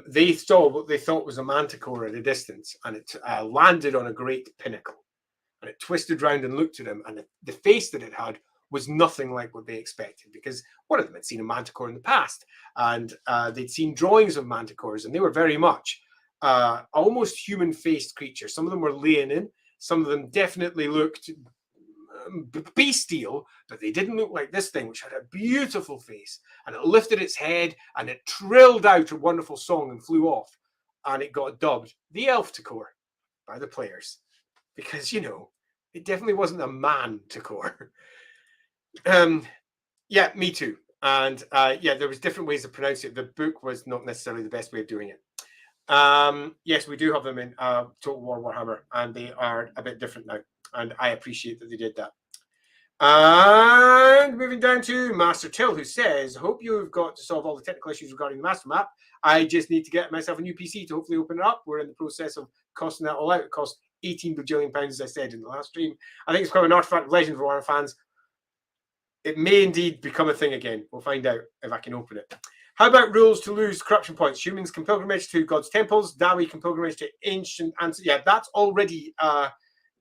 they saw what they thought was a manticore at a distance, and it landed on a great pinnacle. And it twisted round and looked at him, and the face that it had was nothing like what they expected, because one of them had seen a manticore in the past, and they'd seen drawings of manticores, and they were very much almost human-faced creatures. Some of them were leonine, some of them definitely looked bestial, but they didn't look like this thing, which had a beautiful face, and it lifted its head and it trilled out a wonderful song and flew off, and it got dubbed the Elf Decor by the players. because, you know, it definitely wasn't a man to core. Yeah, me too. And yeah, there was different ways of pronouncing it. The book was not necessarily the best way of doing it. Yes, we do have them in Total War Warhammer, and they are a bit different now. And I appreciate that they did that. And moving down to Master Till, who says, hope you've got to solve all the technical issues regarding the master map. I just need to get myself a new PC to hopefully open it up. We're in the process of costing that all out. It cost 18 bajillion pounds, as I said in the last stream. I think it's quite an artifact of legend for Warhammer fans. It may indeed become a thing again. We'll find out if I can open it. How about rules to lose corruption points? Humans can pilgrimage to God's temples. Dawi can pilgrimage to ancient ancestors. Yeah, that's already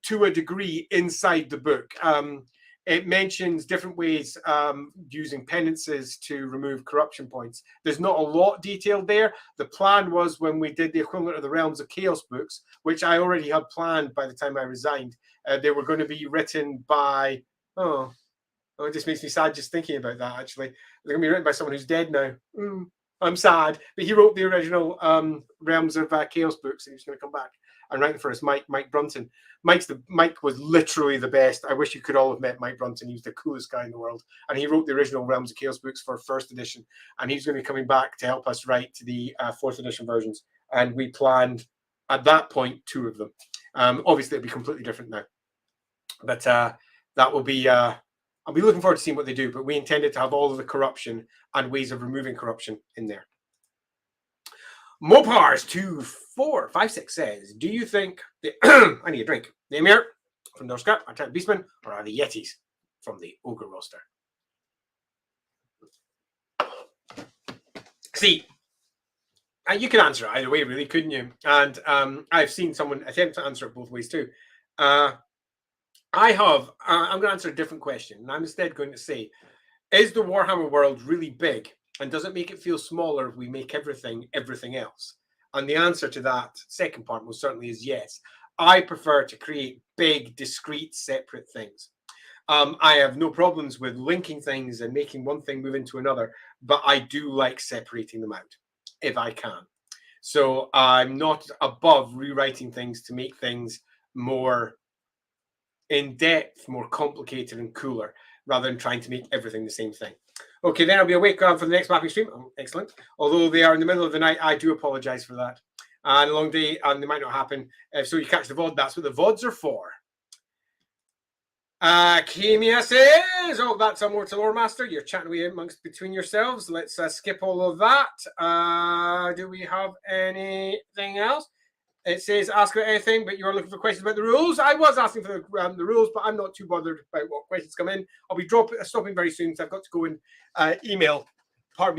to a degree inside the book. It mentions different ways using penances to remove corruption points. There's not a lot detailed there. The plan was when we did the equivalent of the Realms of Chaos books, which I already had planned by the time I resigned. They were going to be written by, oh, it just makes me sad just thinking about that, actually. They're going to be written by someone who's dead now. I'm sad. But he wrote the original Realms of Chaos books, and he's going to come back and write them for us, Mike Brunton. Mike was literally the best. I wish you could all have met Mike Brunton. He was the coolest guy in the world. And he wrote the original Realms of Chaos books for first edition. And he's going to be coming back to help us write the fourth edition versions. And we planned, at that point, 2 of them. Obviously, it'll be completely different now. But that will be... I'll be looking forward to seeing what they do, but we intended to have all of the corruption and ways of removing corruption in there. Mopars 2456 says, do you think I need a drink? The Emir from Norscat are Titan Beastmen, or are the Yetis from the Ogre roster? See, you can answer it either way, really, couldn't you? And I've seen someone attempt to answer it both ways too. I'm going to answer a different question. And I'm instead going to say, is the Warhammer world really big? And does it make it feel smaller if we make everything else? And the answer to that second part most certainly is yes. I prefer to create big, discrete, separate things. I have no problems with linking things and making one thing move into another, but I do like separating them out if I can. So I'm not above rewriting things to make things more in depth, more complicated and cooler, rather than trying to make everything the same thing. Okay, then I'll be awake for the next mapping stream. Oh, excellent. Although they are in the middle of the night, I do apologize for that. And a long day, and they might not happen. So you catch the VOD. That's what the VODs are for. Kimia says, oh, that's a Mortal Lore Master. You're chatting away between yourselves. Let's skip all of that. Do we have anything else? It says, ask about anything, but you're looking for questions about the rules. I was asking for the rules, but I'm not too bothered about what questions come in. I'll be stopping very soon, so I've got to go and email,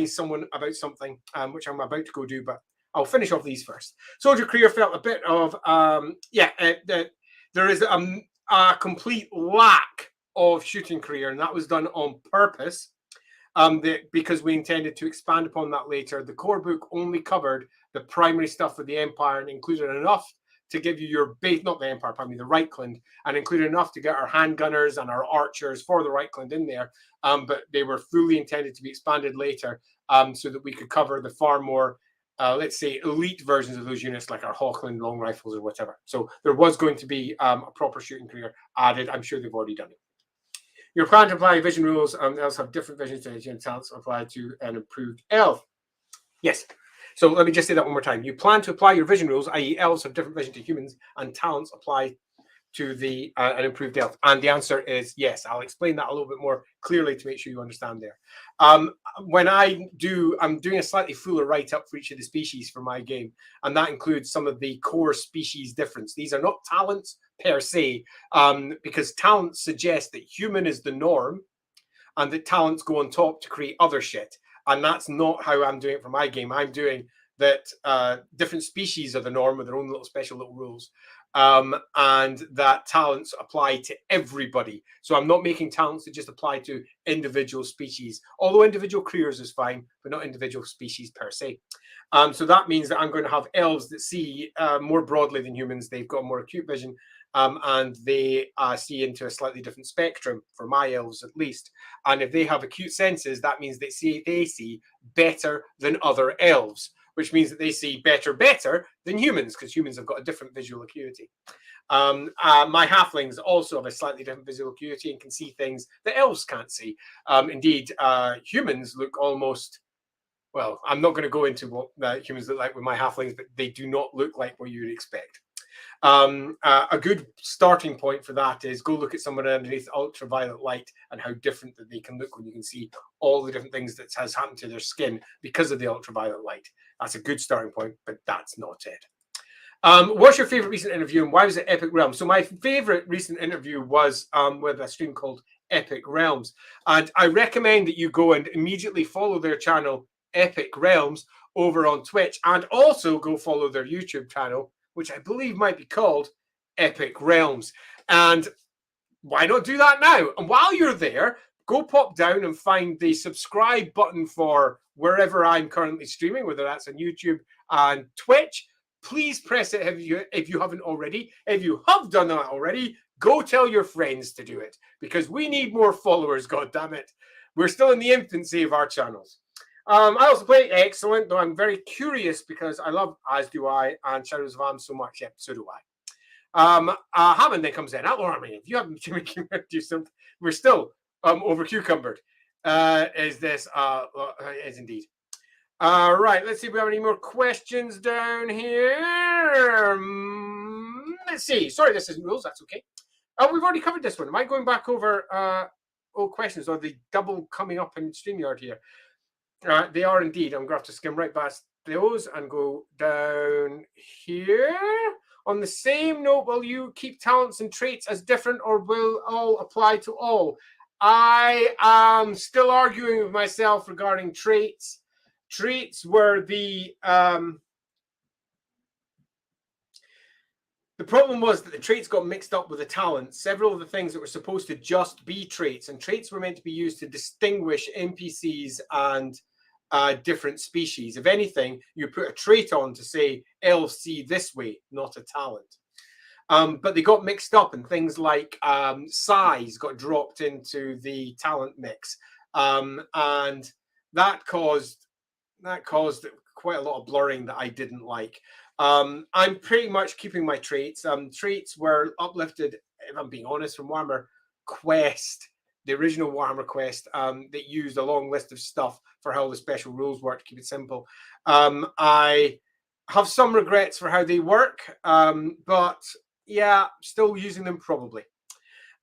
someone about something, which I'm about to go do, but I'll finish off these first. Soldier Career felt a bit of, there is a complete lack of shooting career, and that was done on purpose. Because we intended to expand upon that later. The core book only covered the primary stuff for the Empire and included enough to give you your base, not the Empire, pardon me, the Reichland, and included enough to get our handgunners and our archers for the Reichland in there. But they were fully intended to be expanded later so that we could cover the far more, let's say, elite versions of those units, like our Hawkland long rifles or whatever. So there was going to be a proper shooting career added. I'm sure they've already done it. Your plan to apply vision rules, elves have different vision strategy and talents applied to an improved elf. Yes. So let me just say that one more time. You plan to apply your vision rules, i.e. elves have different vision to humans, and talents apply to the an improved elf. And the answer is yes. I'll explain that a little bit more clearly to make sure you understand there. When I'm doing a slightly fuller write-up for each of the species for my game, and that includes some of the core species difference. These are not talents per se, because talents suggest that human is the norm and that talents go on top to create other shit. And that's not how I'm doing it for my game. I'm doing that different species are the norm with their own little special little rules. And that talents apply to everybody. So I'm not making talents that just apply to individual species, although individual careers is fine, but not individual species per se. So that means that I'm going to have elves that see more broadly than humans. They've got more acute vision, and they see into a slightly different spectrum, for my elves at least. And if they have acute senses, that means they see better than other elves, which means that they see better than humans, because humans have got a different visual acuity. My halflings also have a slightly different visual acuity and can see things that elves can't see. Indeed, humans look almost, well, I'm not going to go into what humans look like with my halflings, but they do not look like what you would expect. A good starting point for that is go look at someone underneath ultraviolet light and how different that they can look when you can see all the different things that has happened to their skin because of the ultraviolet light. That's a good starting point, but that's not it. What's your favorite recent interview and why was it Epic Realms? So my favorite recent interview was with a stream called Epic Realms, and I recommend that you go and immediately follow their channel Epic Realms over on Twitch, and also go follow their YouTube channel, which I believe might be called Epic Realms. And why not do that now? And while you're there, go pop down and find the subscribe button for wherever I'm currently streaming, whether that's on YouTube and Twitch. Please press it if you haven't already. If you have done that already, go tell your friends to do it, because we need more followers, God damn it. We're still in the infancy of our channels. I also play Excellent, though I'm very curious because I love As Do I and Shadows of Am so much, yep, so do I. Hammond then comes in. LAWhammer, if you haven't do something, we're still over cucumbered. Is this? Is indeed. Right, let's see if we have any more questions down here. Let's see. Sorry, this isn't rules. That's okay. We've already covered this one. Am I going back over old questions, or the double coming up in StreamYard here? They are indeed. I'm going to have to skim right past those and go down here. On the same note, will you keep talents and traits as different, or will all apply to all? I am still arguing with myself regarding traits. Traits were the problem was that the traits got mixed up with the talents. Several of the things that were supposed to just be traits, and traits were meant to be used to distinguish NPCs and different species. If anything, you put a trait on to say elves see this way, not a talent. But they got mixed up, and things like size got dropped into the talent mix, and that caused quite a lot of blurring that I didn't like. I'm pretty much keeping my traits. Traits were uplifted, if I'm being honest, from Warhammer Quest, the original Warhammer Quest, that used a long list of stuff for how the special rules work to keep it simple. I have some regrets for how they work, but yeah, still using them probably.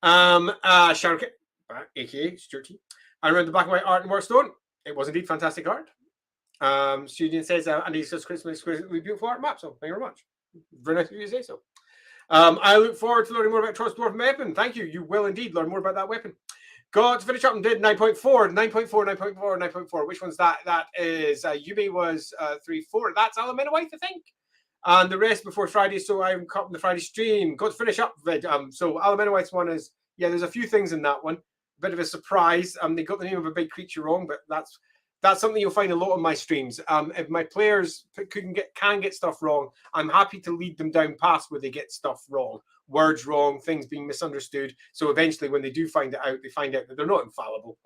Sharon, aka Stuart T. I read the black and white art in Warstone. It was indeed fantastic art. Student says, and he says, exquisitely beautiful art map. So thank you very much. Very nice of you to say so. I look forward to learning more about Troy's Dwarf weapon. Thank you. You will indeed learn more about that weapon. Got to finish up and did 9.4, 9.4, 9.4, 9.4. Which one's that? That is Yumi was 3.4. That's Alameda White, I think. And the rest before Friday, so I'm caught in the Friday stream. Got to finish up. So Alameda White's one is, yeah, there's a few things in that one. Bit of a surprise. They got the name of a big creature wrong, but that's something you'll find a lot on my streams. If my players can get stuff wrong, I'm happy to lead them down paths where they get stuff wrong, words wrong, things being misunderstood. So eventually, when they do find it out, they find out that they're not infallible.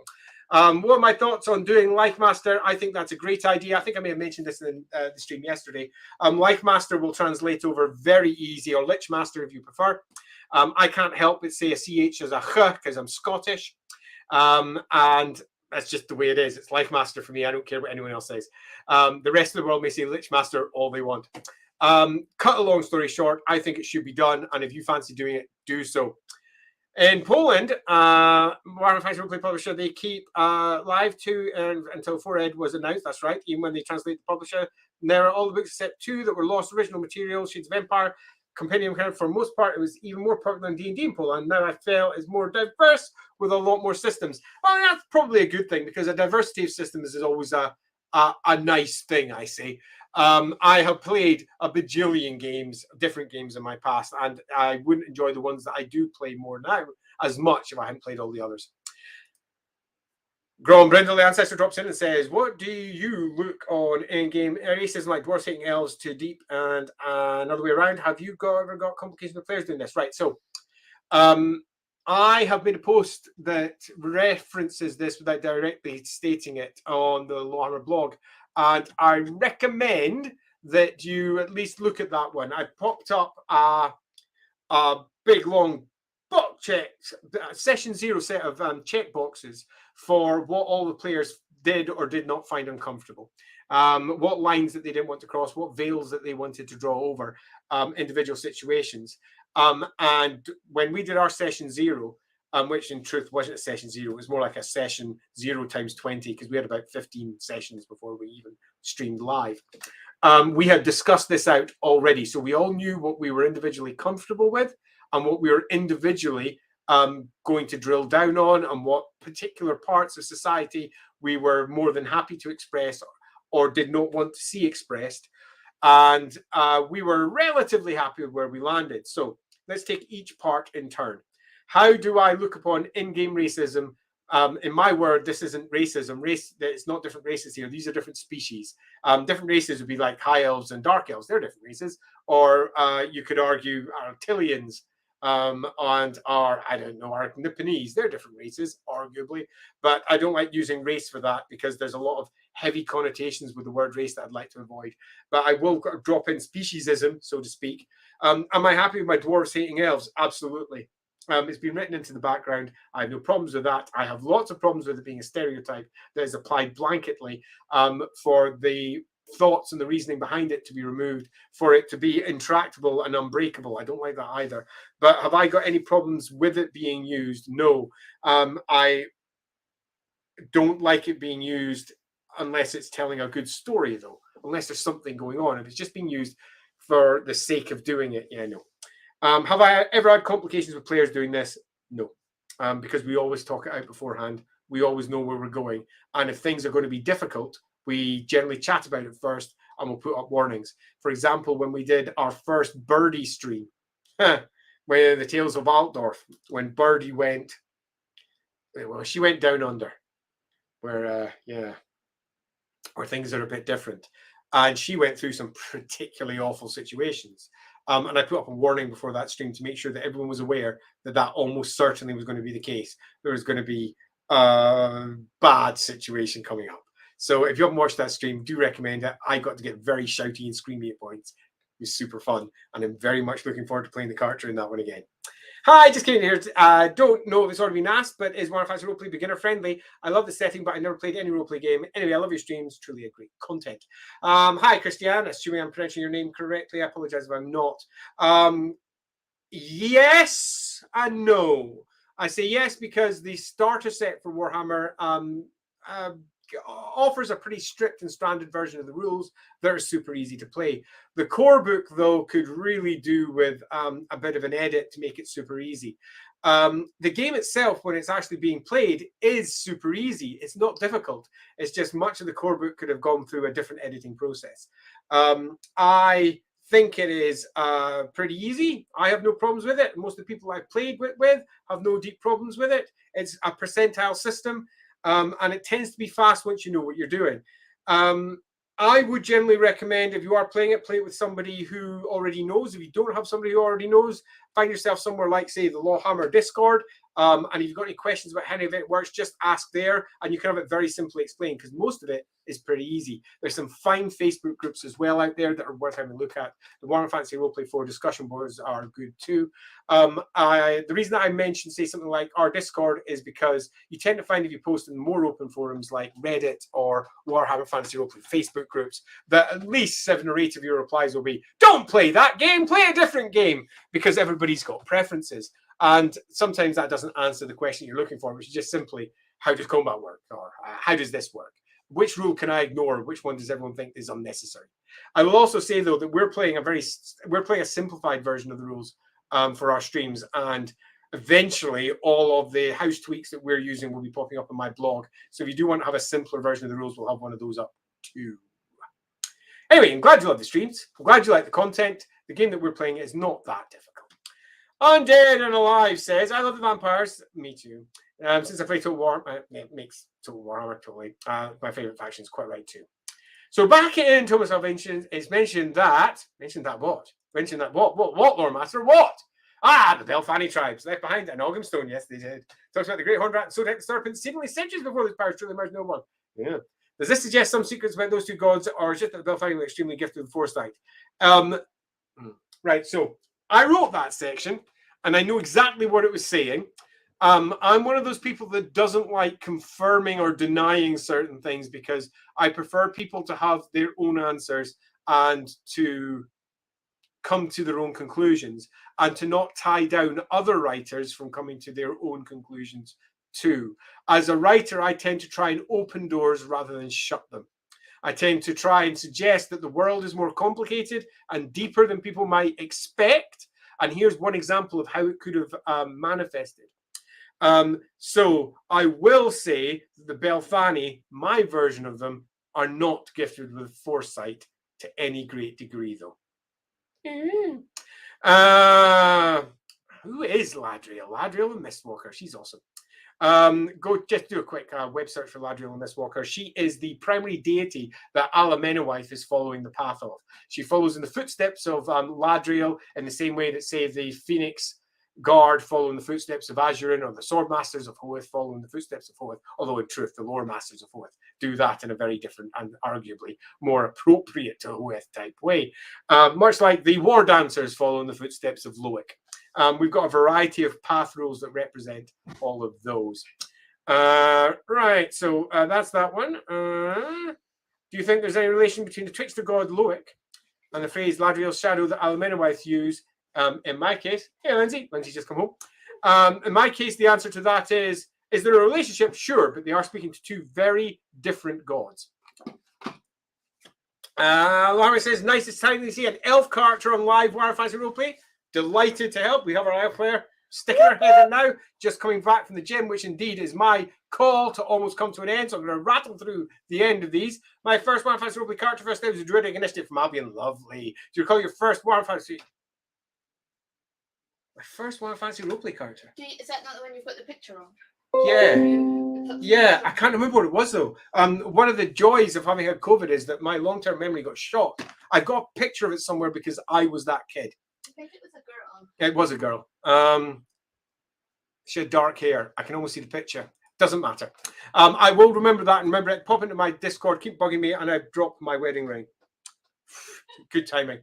What are my thoughts on doing LifeMaster? I think that's a great idea. I think I may have mentioned this in the stream yesterday. LifeMaster will translate over very easy, or Lichmaster if you prefer. I can't help but say a CH as a H because I'm Scottish. And that's just the way it is. It's LifeMaster for me. I don't care what anyone else says. The rest of the world may say Lichmaster all they want. Cut a long story short, I think it should be done. And if you fancy doing it, do so. In Poland, Warhammer Fantasy Roleplay publisher, they keep live until 4ed was announced. That's right, even when they translate the publisher. And there are all the books except 2 that were lost original material. Shades of Empire, Compendium Account. For most part, it was even more popular than D&D in Poland. Now I feel is more diverse with a lot more systems. Well, that's probably a good thing, because a diversity of systems is always a nice thing, I say. I have played a bajillion games, different games in my past, and I wouldn't enjoy the ones that I do play more now as much if I hadn't played all the others. Grom Brindle, the Ancestor, drops in and says, what do you look on in-game racism like dwarves taking elves too deep and another way around? Have you ever got complications with players doing this? Right, so I have made a post that references this without directly stating it on the LAWhammer blog, and I recommend that you at least look at that one. I popped up a big long box checks, session 0 set of check boxes for what all the players did or did not find uncomfortable. What lines that they didn't want to cross, what veils that they wanted to draw over individual situations. And when we did our session 0, which in truth wasn't a session 0, it was more like a session 0 times 20, because we had about 15 sessions before we even streamed live. We had discussed this out already, so we all knew what we were individually comfortable with and what we were individually going to drill down on, and what particular parts of society we were more than happy to express or did not want to see expressed. And we were relatively happy with where we landed. So let's take each part in turn. How do I look upon in-game racism? In my word, this isn't racism. It's not different races here. These are different species. Different races would be like high elves and dark elves. They're different races. Or you could argue Artilians and our Nipponese. They're different races, arguably. But I don't like using race for that because there's a lot of heavy connotations with the word race that I'd like to avoid. But I will drop in speciesism, so to speak. Am I happy with my dwarves hating elves? Absolutely. It's been written into the background. I have no problems with that. I have lots of problems with it being a stereotype that is applied blanketly for the thoughts and the reasoning behind it to be removed, for it to be intractable and unbreakable. I don't like that either. But have I got any problems with it being used? No. I don't like it being used unless it's telling a good story, though. Unless there's something going on. If it's just being used for the sake of doing it, yeah, no. Have I ever had complications with players doing this? No, because we always talk it out beforehand. We always know where we're going. And if things are going to be difficult, we generally chat about it first and we'll put up warnings. For example, when we did our first Birdie stream, with the Tales of Altdorf, when Birdie went, well, she went down under, where, where things are a bit different. And she went through some particularly awful situations. And I put up a warning before that stream to make sure that everyone was aware that that almost certainly was going to be the case. There was going to be a bad situation coming up. So if you haven't watched that stream, do recommend it. I got to get very shouty and screamy at points. It was super fun. And I'm very much looking forward to playing the character in that one again. Hi, just came in here. Don't know if it's already been asked, but is Warhammer Fantasy Roleplay beginner friendly? I love the setting, but I never played any roleplay game. Anyway, I love your streams. Truly a great content. Hi, Christiane. Assuming I'm pronouncing your name correctly. I apologize if I'm not. Yes and no. I say yes because the starter set for Warhammer offers a pretty strict and standard version of the rules that are super easy to play. The core book, though, could really do with a bit of an edit to make it super easy. The game itself, when it's actually being played, is super easy. It's not difficult. It's just much of the core book could have gone through a different editing process. I think it is pretty easy. I have no problems with it. Most of the people I've played with have no deep problems with it. It's a percentile system. And it tends to be fast once you know what you're doing. I would generally recommend, if you are playing it, play it with somebody who already knows. If you don't have somebody who already knows, find yourself somewhere like, say, the LAWhammer Discord. And if you've got any questions about how any of it works, just ask there, and you can have it very simply explained, because most of it is pretty easy. There's some fine Facebook groups as well out there that are worth having a look at. The Warhammer Fantasy Roleplay 4 discussion boards are good too. The reason that I mentioned, say, something like our Discord is because you tend to find, if you post in more open forums like Reddit or Warhammer Fantasy Roleplay Facebook groups, that at least 7 or 8 of your replies will be, don't play that game, play a different game, because everybody's got preferences. And sometimes that doesn't answer the question you're looking for, which is just simply, how does combat work? Or how does this work? Which rule can I ignore? Which one does everyone think is unnecessary? I will also say, though, that we're playing a simplified version of the rules for our streams, and eventually all of the house tweaks that we're using will be popping up on my blog. So if you do want to have a simpler version of the rules, we'll have one of those up too. Anyway, I'm glad you love the streams. I'm glad you like the content. The game that we're playing is not that difficult. Undead and Alive says, I love the vampires. Me too. Since I play Total War, it makes Total Warhammer totally my favorite faction. Is quite right too. So back in Thomas Salvation, it's mentioned that what, Lord Master, what? The Belfani tribes left behind at Oghamstone. Yes, they did. Talks about the Great Horned Rat and Sodak the Serpent, seemingly centuries before those powers truly emerged no one. Yeah. Does this suggest some secrets about those two gods, or is it that the Belfani were extremely gifted with foresight? Right. So I wrote that section, and I know exactly what it was saying. I'm one of those people that doesn't like confirming or denying certain things because I prefer people to have their own answers and to come to their own conclusions and to not tie down other writers from coming to their own conclusions too. As a writer, I tend to try and open doors rather than shut them. I tend to try and suggest that the world is more complicated and deeper than people might expect. And here's one example of how it could have manifested. So I will say that the Belfani, my version of them, are not gifted with foresight to any great degree, though. Who is Ladriel? Ladriel and Mistwalker. She's awesome. Go just do a quick web search for Ladriel and Mistwalker. She is the primary deity that Alamenowith is following the path of. She follows in the footsteps of Ladriel in the same way that, say, the Phoenix Guard follow in the footsteps of Azurin, or the Sword Masters of Hoeth follow in the footsteps of Hoeth, although in truth the Lore Masters of Hoeth do that in a very different and arguably more appropriate to Hoeth type way. Much like the War Dancers follow in the footsteps of Loic. We've got a variety of path rules that represent all of those. Right, so that's that one. Do you think there's any relation between the trickster god Loic and the phrase Ladriel's shadow that Alamenowith use? In my case, hey Lindsay, Lindsay's just come home. In my case, the answer to that is there a relationship? Sure, but they are speaking to two very different gods. Laura says, nicest time to see an elf character on live Warhammer Fantasy Roleplay. Delighted to help. We have our elf player sticking her head in now, just coming back from the gym, which indeed is my call to almost come to an end. So I'm going to rattle through the end of these. My first Warhammer Fantasy Roleplay character first name was a Druidic Initiative from Albion. Lovely. Do you recall your first Warhammer Fantasy? My first Warhammer Fantasy Roleplay character. Is that not the one you've got the picture on? Yeah, I can't remember what it was though. One of the joys of having had COVID is that my long-term memory got shot. I've got a picture of it somewhere because I was that kid. I think it was a girl. It was a girl. She had dark hair. I can almost see the picture. Doesn't matter. I will remember that and remember it. Pop into my Discord, keep bugging me, and I've dropped my wedding ring. Good timing.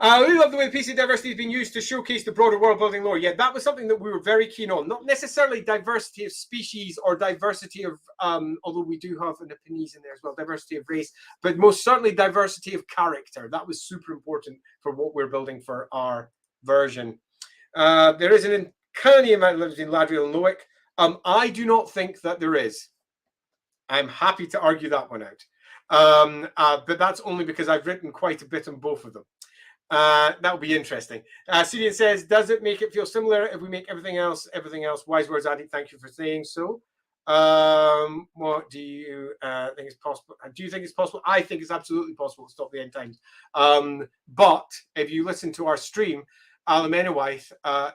We love the way PC diversity is being used to showcase the broader world building lore. Yeah, that was something that we were very keen on. Not necessarily diversity of species or diversity of, although we do have an Epinese in there as well, diversity of race, but most certainly diversity of character. That was super important for what we're building for our version. There is an uncanny amount of lives between Ladriel and Loic. I do not think that there is. I'm happy to argue that one out. But that's only because I've written quite a bit on both of them. That would be interesting. Syrian says, does it make it feel similar if we make everything else? Wise words, Andy. Thank you for saying so. What do you think is possible? Do you think it's possible? I think it's absolutely possible to stop the end times. But if you listen to our stream, Alamenowith,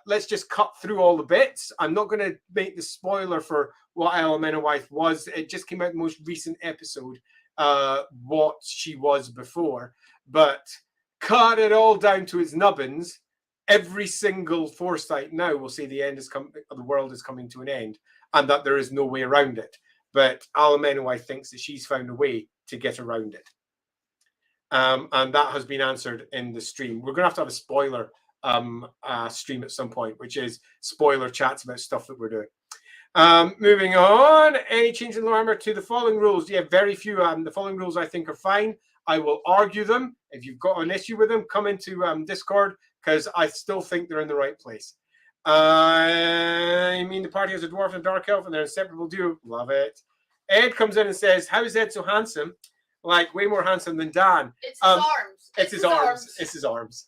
let's just cut through all the bits. I'm not going to make the spoiler for what Alamenowith was. It just came out in the most recent episode, what she was before. But cut it all down to its nubbins. Every single foresight now will say the end is coming, the world is coming to an end, and that there is no way around it. But Alamenowith thinks that she's found a way to get around it, and that has been answered in the stream. We're going to have a spoiler stream at some point, which is spoiler chats about stuff that we're doing. Moving on, any change in LAWhammer to the following rules? Yeah, very few. The following rules I think are fine. I will argue them. If you've got an issue with them, come into Discord, because I still think they're in the right place. I mean, the party has a dwarf and a dark elf, and they're an inseparable duo. Love it. Ed comes in and says, how is Ed so handsome? Like, way more handsome than Dan. It's his arms. It's his arms. It's his arms.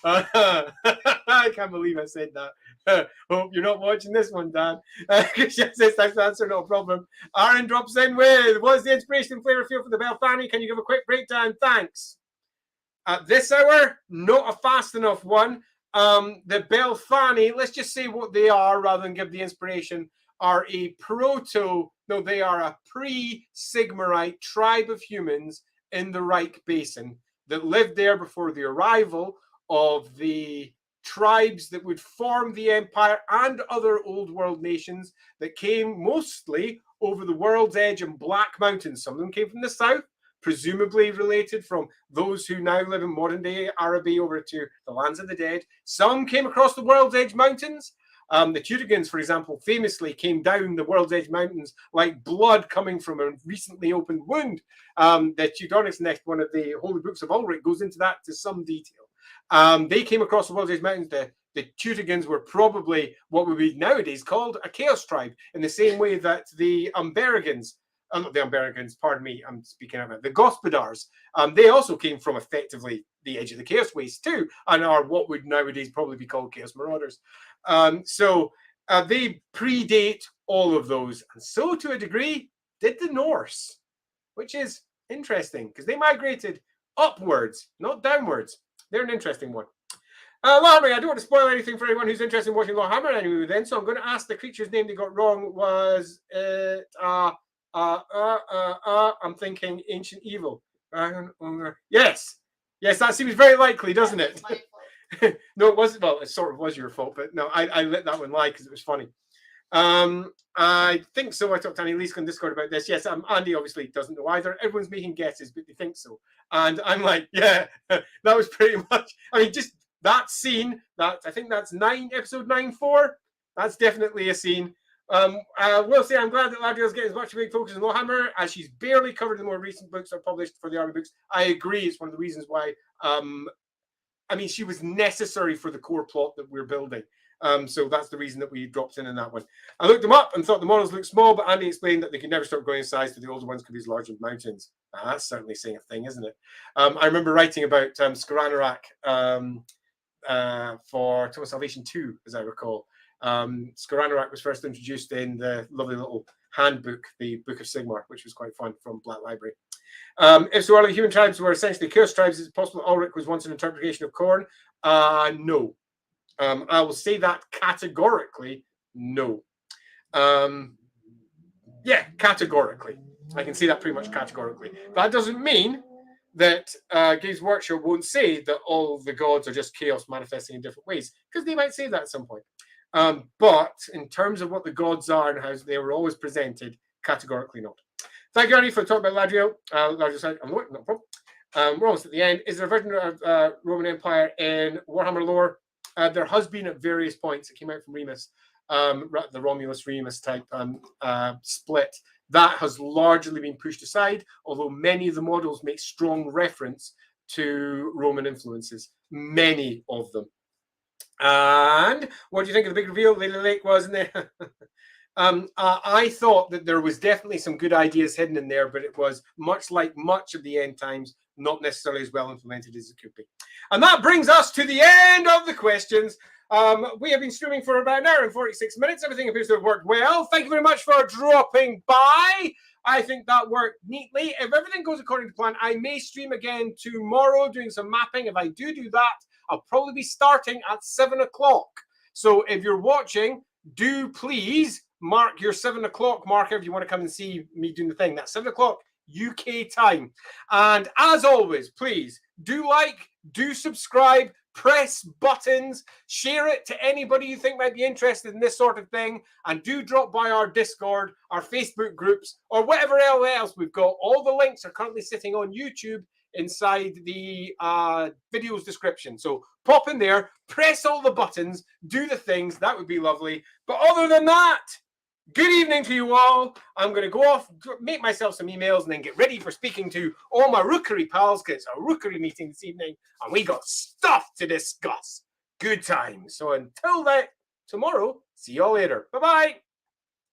I can't believe I said that. Hope you're not watching this one, Dan. Christian says, thanks for the answer, no problem. Aaron drops in with, what's the inspiration and flavor feel for the Belfani? Can you give a quick breakdown? Thanks. At this hour, not a fast enough one. The Belfani, let's just say what they are rather than give the inspiration, are a they are a pre-Sigmarite tribe of humans in the Reich Basin that lived there before the arrival of the tribes that would form the empire and other old world nations that came mostly over the world's edge and Black Mountains. Some of them came from the south, presumably related from those who now live in modern-day Araby over to the lands of the dead. Some came across the World's Edge Mountains. The Teutigans, for example, famously came down the World's Edge Mountains like blood coming from a recently opened wound. The Teutonics Next, one of the holy books of Ulrich, goes into that to some detail. They came across the World's Edge Mountains. The Teutigans were probably what would be nowadays called a chaos tribe, in the same way that the Umberigans, not the Umberigans, pardon me, I'm speaking about the Gospodars, they also came from effectively the edge of the Chaos Waste too, and are what would nowadays probably be called Chaos Marauders. So they predate all of those, and so to a degree did the Norse, which is interesting because they migrated upwards, not downwards. They're an interesting one. LAWhammer, I don't want to spoil anything for anyone who's interested in watching LAWhammer anyway then, so I'm going to ask the creature's name they got wrong. Was it, I'm thinking Ancient Evil. Yes, that seems very likely, doesn't it? No, it wasn't. Well, it sort of was your fault, but no, I let that one lie because it was funny. I think so. I talked to Annie Leask on Discord about this. Yes, Andy obviously doesn't know either. Everyone's making guesses, but they think so. And I'm like, yeah, that was pretty much. I mean, just that scene. That I think that's episode 9-4. That's definitely a scene. I will say I'm glad that Ladriel's getting as much of a big focus on LAWhammer as she's barely covered the more recent books that are published for the Army books. I agree. It's one of the reasons why. I mean, she was necessary for the core plot that we're building. So that's the reason that we dropped in that one. I looked them up and thought the models looked small, but Andy explained that they could never stop growing in size, so the older ones could be as large as mountains. That's certainly saying a thing, isn't it? I remember writing about Skaranarak for Total Salvation 2, as I recall. Skaranarak was first introduced in the lovely little handbook, the Book of Sigmar, which was quite fun from Black Library. If so early human tribes were essentially chaos tribes, is it possible Ulrich was once an interpretation of Khorne? No. I will say that categorically, no. Yeah, categorically. I can say that pretty much categorically. That doesn't mean that Games Workshop won't say that all the gods are just chaos manifesting in different ways, because they might say that at some point. But in terms of what the gods are and how they were always presented, categorically not. Thank you, Andy, for talking about Ladriel. Ladriel said, no problem. We're almost at the end. Is there a version of Roman Empire in Warhammer lore? There has been at various points. It came out from Remus, the Romulus-Remus type split. That has largely been pushed aside, although many of the models make strong reference to Roman influences. Many of them. And what do you think of the big reveal? Lady Lake was in there. I thought that there was definitely some good ideas hidden in there, but it was much like much of the end times, not necessarily as well implemented as it could be. And that brings us to the end of the questions. We have been streaming for about an hour and 46 minutes. Everything appears to have worked well. Thank you very much for dropping by. I think that worked neatly. If everything goes according to plan, I may stream again tomorrow doing some mapping. If I do that, I'll probably be starting at 7 o'clock. So if you're watching, do please mark your 7 o'clock marker if you want to come and see me doing the thing. That's 7 o'clock UK time. And as always, please do like, do subscribe, press buttons, share it to anybody you think might be interested in this sort of thing, and do drop by our Discord, our Facebook groups, or whatever else we've got. All the links are currently sitting on YouTube inside the video's description. So pop in there, press all the buttons, do the things. That would be lovely. But other than that, good evening to you all. I'm going to go off, make myself some emails, and then get ready for speaking to all my Rookery pals, because it's a Rookery meeting this evening, and we got stuff to discuss. Good times. So until that, tomorrow, see you all later. Bye-bye.